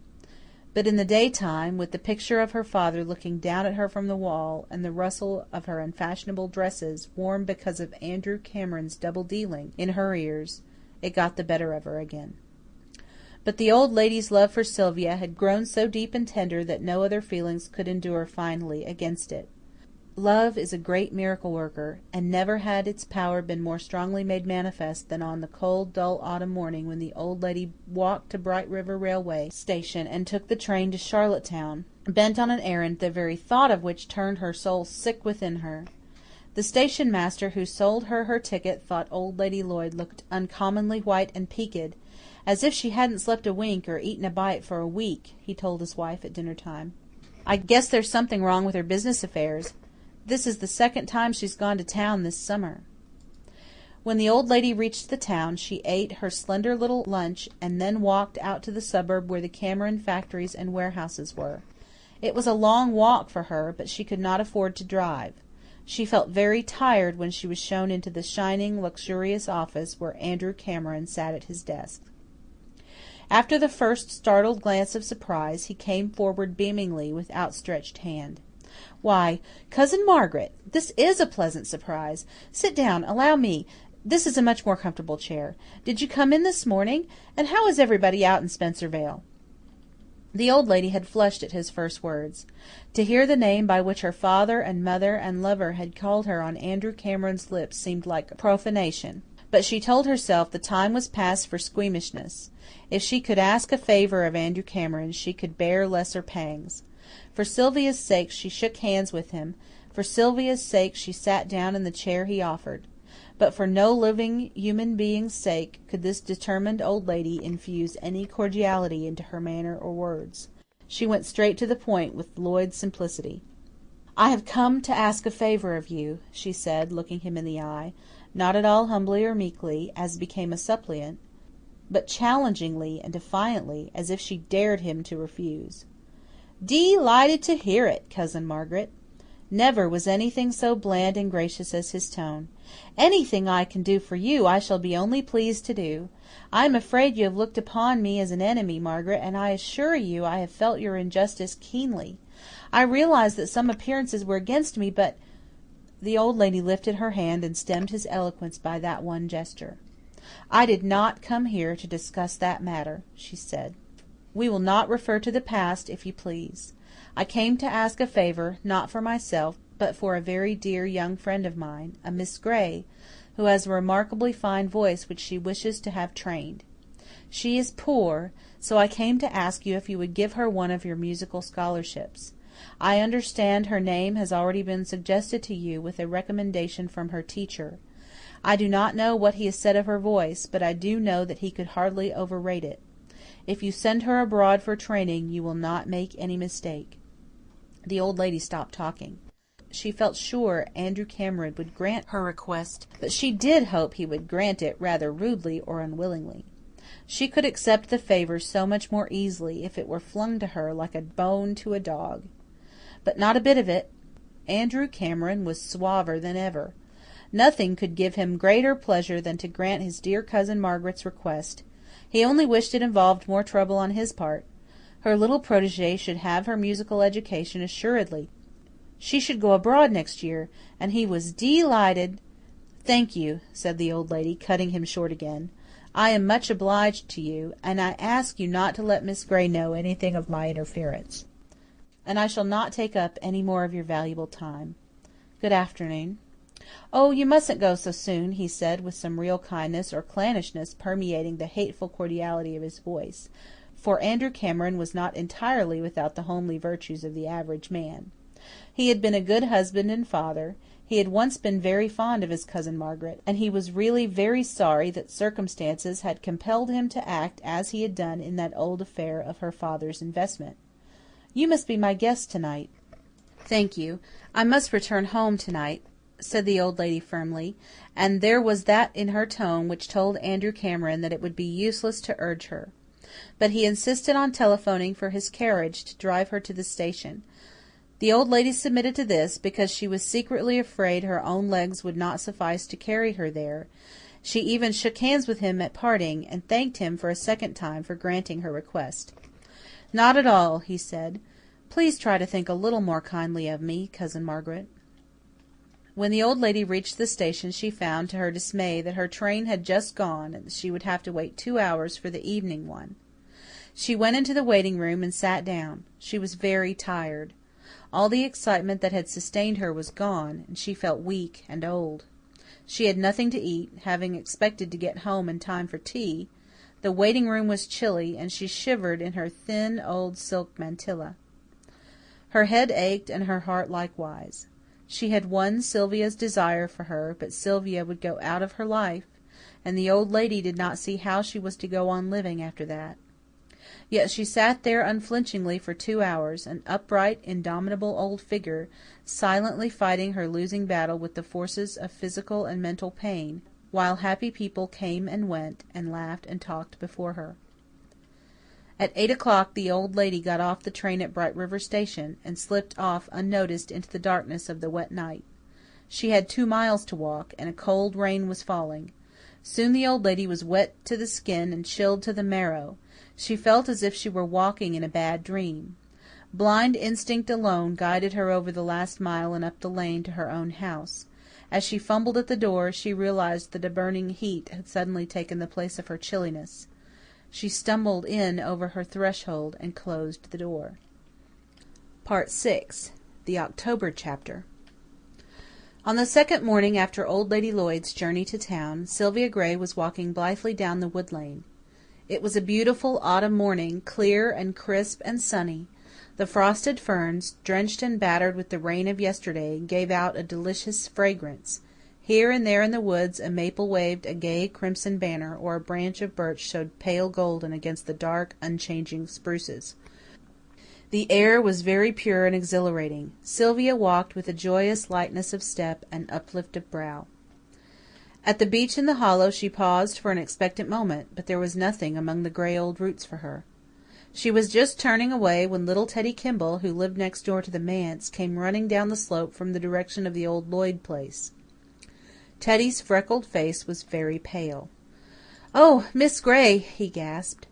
But in the daytime, with the picture of her father looking down at her from the wall, and the rustle of her unfashionable dresses, worn because of Andrew Cameron's double-dealing, in her ears, it got the better of her again. But the old lady's love for Sylvia had grown so deep and tender that no other feelings could endure finally against it. Love is a great miracle worker, and never had its power been more strongly made manifest than on the cold, dull autumn morning when the old lady walked to Bright River Railway Station and took the train to Charlottetown, bent on an errand the very thought of which turned her soul sick within her. The station master who sold her ticket thought old Lady Lloyd looked uncommonly white and peaked, as if she hadn't slept a wink or eaten a bite for a week, he told his wife at dinner time. I guess there's something wrong with her business affairs. This is the second time she's gone to town this summer. When the old lady reached the town, she ate her slender little lunch and then walked out to the suburb where the Cameron factories and warehouses were. It was a long walk for her, but she could not afford to drive. She felt very tired when she was shown into the shining, luxurious office where Andrew Cameron sat at his desk. After the first startled glance of surprise, he came forward beamingly, with outstretched hand. "Why, Cousin Margaret, this is a pleasant surprise. Sit down, allow me. This is a much more comfortable chair. Did you come in this morning? And how is everybody out in Spencervale?" The old lady had flushed at his first words. To hear the name by which her father and mother and lover had called her on Andrew Cameron's lips seemed like profanation. But she told herself the time was past for squeamishness. If she could ask a favour of Andrew Cameron, she could bear lesser pangs. For Sylvia's sake she shook hands with him. For Sylvia's sake she sat down in the chair he offered. But for no living human being's sake could this determined old lady infuse any cordiality into her manner or words. She went straight to the point with Lloyd's simplicity. "I have come to ask a favour of you," she said, looking him in the eye, not at all humbly or meekly, as became a suppliant, but challengingly and defiantly, as if she dared him to refuse. "Dee-lighted to hear it, Cousin Margaret." Never was anything so bland and gracious as his tone. "Anything I can do for you I shall be only pleased to do. I am afraid you have looked upon me as an enemy, Margaret, and I assure you I have felt your injustice keenly. I realize that some appearances were against me, but—" The old lady lifted her hand and stemmed his eloquence by that one gesture. "I did not come here to discuss that matter," she said. "We will not refer to the past, if you please. I came to ask a favour, not for myself, but for a very dear young friend of mine, a Miss Gray, who has a remarkably fine voice which she wishes to have trained. She is poor, so I came to ask you if you would give her one of your musical scholarships. I understand her name has already been suggested to you with a recommendation from her teacher. I do not know what he has said of her voice, but I do know that he could hardly overrate it. If you send her abroad for training, you will not make any mistake." The old lady stopped talking. She felt sure Andrew Cameron would grant her request, but she did hope he would grant it rather rudely or unwillingly. She could accept the favour so much more easily if it were flung to her like a bone to a dog. But not a bit of it. Andrew Cameron was suaver than ever. Nothing could give him greater pleasure than to grant his dear cousin Margaret's request. He only wished it involved more trouble on his part. Her little protégée should have her musical education assuredly. She should go abroad next year, and he was delighted. "Thank you," said the old lady, cutting him short again. "I am much obliged to you, and I ask you not to let Miss Gray know anything of my interference. And I shall not take up any more of your valuable time. Good afternoon." "Oh, you mustn't go so soon," he said, with some real kindness or clannishness permeating the hateful cordiality of his voice, for Andrew Cameron was not entirely without the homely virtues of the average man. He had been a good husband and father, he had once been very fond of his cousin Margaret, and he was really very sorry that circumstances had compelled him to act as he had done in that old affair of her father's investment. "You must be my guest tonight." "Thank you. I must return home tonight," said the old lady firmly, and there was that in her tone which told Andrew Cameron that it would be useless to urge her. But he insisted on telephoning for his carriage to drive her to the station. The old lady submitted to this, because she was secretly afraid her own legs would not suffice to carry her there. She even shook hands with him at parting, and thanked him for a second time for granting her request. "Not at all," he said. "Please try to think a little more kindly of me, Cousin Margaret." When the old lady reached the station she found, to her dismay, that her train had just gone and that she would have to wait 2 hours for the evening one. She went into the waiting room and sat down. She was very tired. All the excitement that had sustained her was gone, and she felt weak and old. She had nothing to eat, having expected to get home in time for tea. The waiting room was chilly, and she shivered in her thin old silk mantilla. Her head ached, and her heart likewise. She had won Sylvia's desire for her, but Sylvia would go out of her life, and the old lady did not see how she was to go on living after that. Yet she sat there unflinchingly for 2 hours, an upright, indomitable old figure, silently fighting her losing battle with the forces of physical and mental pain, while happy people came and went, and laughed and talked before her. At 8 o'clock the old lady got off the train at Bright River Station, and slipped off unnoticed into the darkness of the wet night. She had 2 miles to walk, and a cold rain was falling. Soon the old lady was wet to the skin and chilled to the marrow. She felt as if she were walking in a bad dream. Blind instinct alone guided her over the last mile and up the lane to her own house. As she fumbled at the door, she realized that a burning heat had suddenly taken the place of her chilliness. She stumbled in over her threshold and closed the door. Part 6. The October Chapter. On the second morning after Old Lady Lloyd's journey to town, Sylvia Gray was walking blithely down the wood lane. It was a beautiful autumn morning, clear and crisp and sunny. The frosted ferns, drenched and battered with the rain of yesterday, gave out a delicious fragrance. Here and there in the woods a maple waved a gay crimson banner, or a branch of birch showed pale golden against the dark, unchanging spruces. The air was very pure and exhilarating. Sylvia walked with a joyous lightness of step and uplift of brow. At the beech in the hollow she paused for an expectant moment, but there was nothing among the grey old roots for her. She was just turning away when little Teddy Kimball, who lived next door to the manse, came running down the slope from the direction of the old Lloyd place. Teddy's freckled face was very pale. "Oh, Miss Gray," he gasped.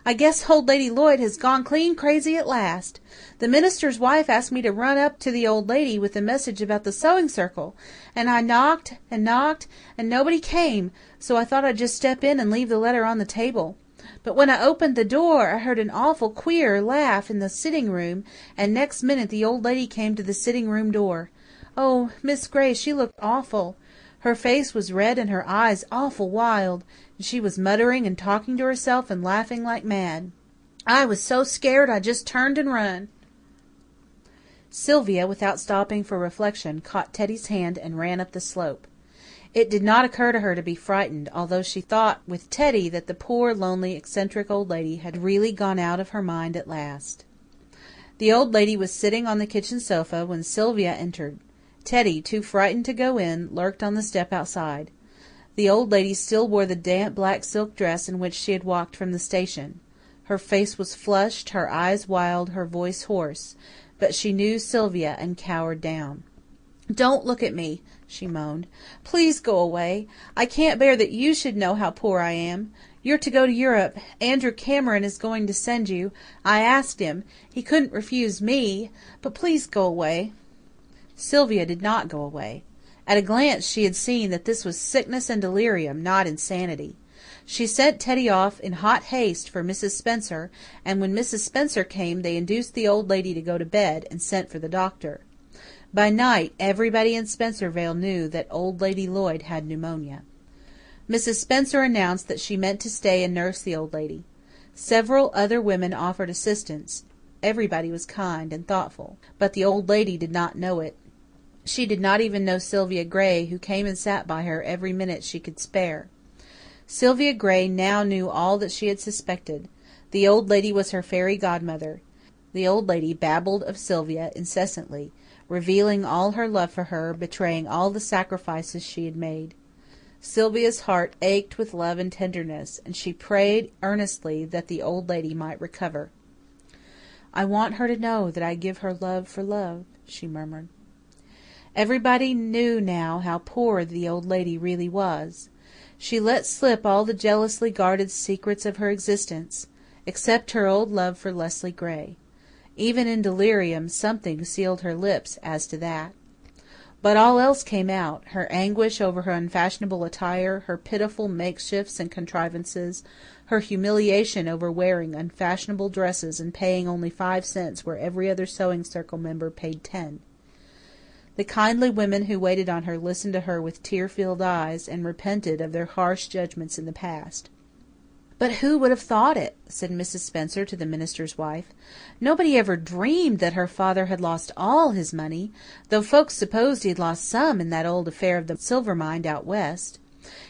"I guess old Lady Lloyd has gone clean crazy at last. The minister's wife asked me to run up to the old lady with a message about the sewing circle, and I knocked and knocked, and nobody came, so I thought I'd just step in and leave the letter on the table. But when I opened the door I heard an awful queer laugh in the sitting room, and next minute the old lady came to the sitting room door. Oh, Miss Gray, she looked awful. Her face was red and her eyes awful wild, and she was muttering and talking to herself and laughing like mad. I was so scared I just turned and run." Sylvia, without stopping for reflection, caught Teddy's hand and ran up the slope. It did not occur to her to be frightened, although she thought with Teddy that the poor, lonely, eccentric old lady had really gone out of her mind at last. The old lady was sitting on the kitchen sofa when Sylvia entered. Teddy, too frightened to go in, lurked on the step outside. The old lady still wore the damp black silk dress in which she had walked from the station. Her face was flushed, her eyes wild, her voice hoarse, but she knew Sylvia and cowered down. "Don't look at me," she moaned. "Please go away. I can't bear that you should know how poor I am. You're to go to Europe. Andrew Cameron is going to send you. I asked him. He couldn't refuse me. But please go away." Sylvia did not go away. At a glance she had seen that this was sickness and delirium, not insanity. She sent Teddy off in hot haste for Mrs. Spencer, and when Mrs. Spencer came they induced the old lady to go to bed, and sent for the doctor. By night everybody in Spencervale knew that old Lady Lloyd had pneumonia. Mrs. Spencer announced that she meant to stay and nurse the old lady. Several other women offered assistance. Everybody was kind and thoughtful, but the old lady did not know it. She did not even know Sylvia Gray, who came and sat by her every minute she could spare. Sylvia Gray now knew all that she had suspected. The old lady was her fairy godmother. The old lady babbled of Sylvia incessantly, revealing all her love for her, betraying all the sacrifices she had made. Sylvia's heart ached with love and tenderness, and she prayed earnestly that the old lady might recover. "I want her to know that I give her love for love," she murmured. Everybody knew now how poor the old lady really was. She let slip all the jealously guarded secrets of her existence, except her old love for Leslie Gray. Even in delirium something sealed her lips as to that. But all else came out, her anguish over her unfashionable attire, her pitiful makeshifts and contrivances, her humiliation over wearing unfashionable dresses and paying only 5 cents where every other sewing circle member paid 10. The kindly women who waited on her listened to her with tear-filled eyes and repented of their harsh judgments in the past. "But who would have thought it?" said Mrs. Spencer to the minister's wife. "Nobody ever dreamed that her father had lost all his money, though folks supposed he had lost some in that old affair of the silver mine out west.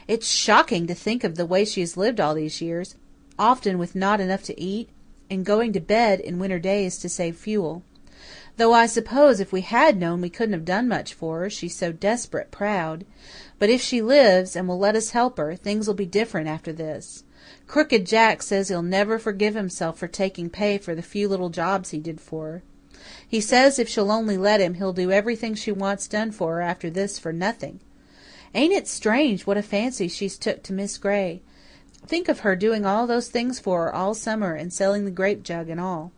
It's shocking to think of the way she has lived all these years, often with not enough to eat, and going to bed in winter days to save fuel. Though I suppose if we had known we couldn't have done much for her, she's so desperate proud. But if she lives, and will let us help her, things'll be different after this. Crooked Jack says he'll never forgive himself for taking pay for the few little jobs he did for her. He says if she'll only let him, he'll do everything she wants done for her after this for nothing. Ain't it strange what a fancy she's took to Miss Gray? Think of her doing all those things for her all summer, and selling the grape jug and all.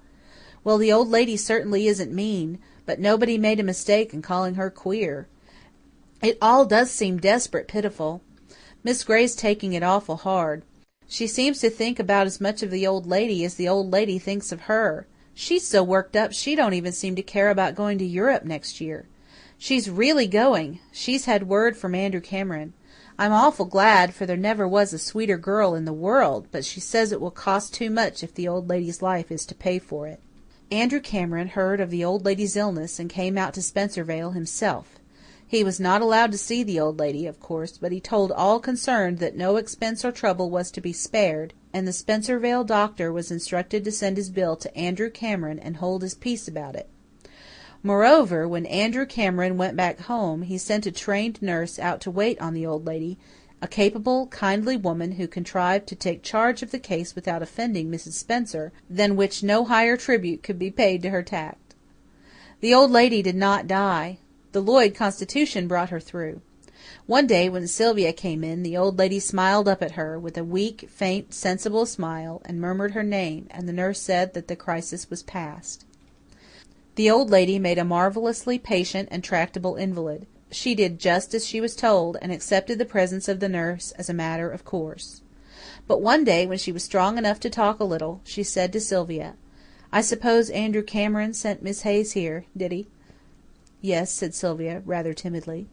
Well, the old lady certainly isn't mean, but nobody made a mistake in calling her queer. It all does seem desperate pitiful. Miss Gray's taking it awful hard. She seems to think about as much of the old lady as the old lady thinks of her. She's so worked up she don't even seem to care about going to Europe next year. She's really going. She's had word from Andrew Cameron. I'm awful glad, for there never was a sweeter girl in the world, but she says it will cost too much if the old lady's life is to pay for it. Andrew Cameron heard of the old lady's illness and came out to Spencervale himself. He was not allowed to see the old lady, of course, but he told all concerned that no expense or trouble was to be spared. and the Spencervale doctor was instructed to send his bill to Andrew Cameron and hold his peace about it. Moreover, when Andrew Cameron went back home, he sent a trained nurse out to wait on the old lady, a capable, kindly woman who contrived to take charge of the case without offending Mrs. Spencer, than which no higher tribute could be paid to her tact. The old lady did not die. The Lloyd constitution brought her through. One day, when Sylvia came in, the old lady smiled up at her, with a weak, faint, sensible smile, and murmured her name, and the nurse said that the crisis was past. The old lady made a marvellously patient and tractable invalid. She did just as she was told, and accepted the presence of the nurse as a matter of course. But one day, when she was strong enough to talk a little, she said to Sylvia, "I suppose Andrew Cameron sent Miss Hayes here, did he?" "Yes," said Sylvia, rather timidly.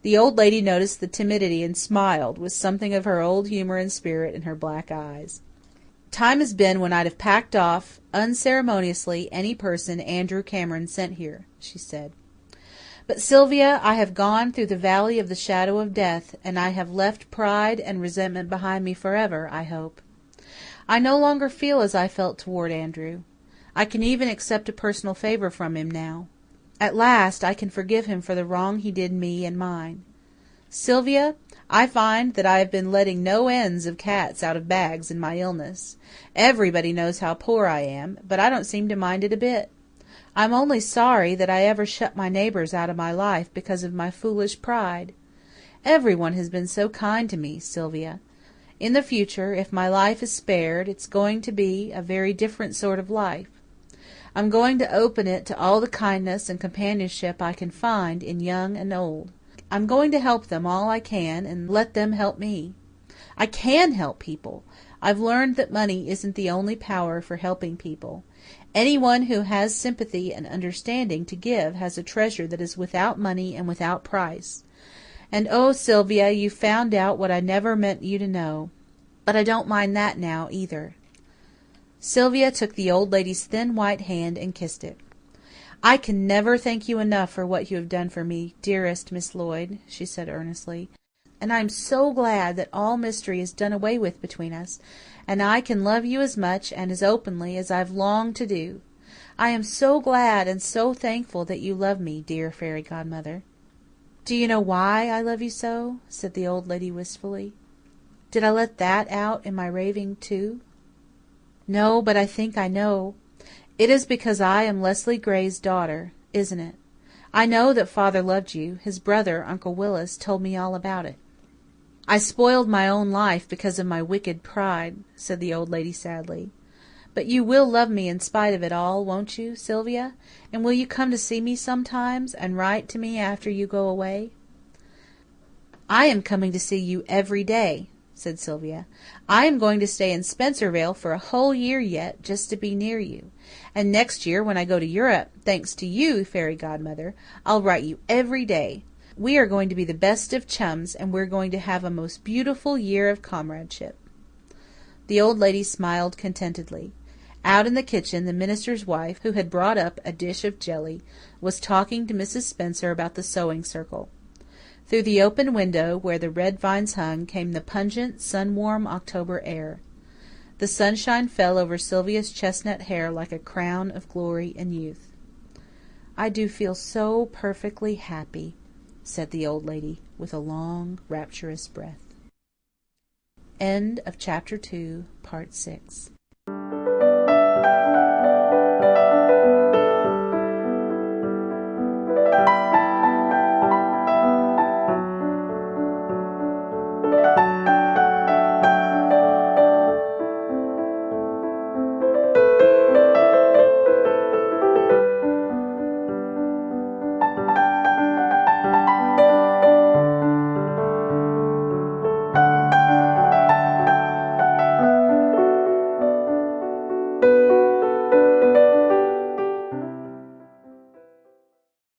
The old lady noticed the timidity and smiled, with something of her old humour and spirit in her black eyes. "Time has been when I'd have packed off, unceremoniously, any person Andrew Cameron sent here," she said. "But, Sylvia, I have gone through the valley of the shadow of death, and I have left pride and resentment behind me forever, I hope. I no longer feel as I felt toward Andrew. I can even accept a personal favour from him now. At last I can forgive him for the wrong he did me and mine. Sylvia, I find that I have been letting no ends of cats out of bags in my illness. Everybody knows how poor I am, but I don't seem to mind it a bit. I'm only sorry that I ever shut my neighbours out of my life because of my foolish pride. Everyone has been so kind to me, Sylvia. In the future, if my life is spared, it's going to be a very different sort of life. I'm going to open it to all the kindness and companionship I can find in young and old. I'm going to help them all I can and let them help me. I can help people. I've learned that money isn't the only power for helping people. Anyone who has sympathy and understanding to give has a treasure that is without money and without price. And oh, Sylvia, you've found out what I never meant you to know. But I don't mind that now, either." Sylvia took the old lady's thin white hand and kissed it. "I can never thank you enough for what you have done for me, dearest Miss Lloyd," she said earnestly. "And I am so glad that all mystery is done away with between us, and I can love you as much and as openly as I've longed to do. I am so glad and so thankful that you love me, dear fairy godmother." "Do you know why I love you so?" said the old lady wistfully. "Did I let that out in my raving too?" "No, but I think I know. It is because I am Leslie Gray's daughter, isn't it? I know that father loved you. His brother, Uncle Willis, told me all about it." "I spoiled my own life because of my wicked pride," said the old lady sadly. "But you will love me in spite of it all, won't you, Sylvia? And will you come to see me sometimes, and write to me after you go away?" "I am coming to see you every day," said Sylvia. "I am going to stay in Spencervale for a whole year yet, just to be near you. And next year, when I go to Europe, thanks to you, fairy godmother, I'll write you every day. We are going to be the best of chums, and we're going to have a most beautiful year of comradeship." The old lady smiled contentedly. Out in the kitchen, the minister's wife, who had brought up a dish of jelly, was talking to Mrs. Spencer about the sewing circle. Through the open window, where the red vines hung, came the pungent, sun-warm October air. The sunshine fell over Sylvia's chestnut hair like a crown of glory and youth. "I do feel so perfectly happy," said the old lady, with a long, rapturous breath. End of Chapter 2, Part 6.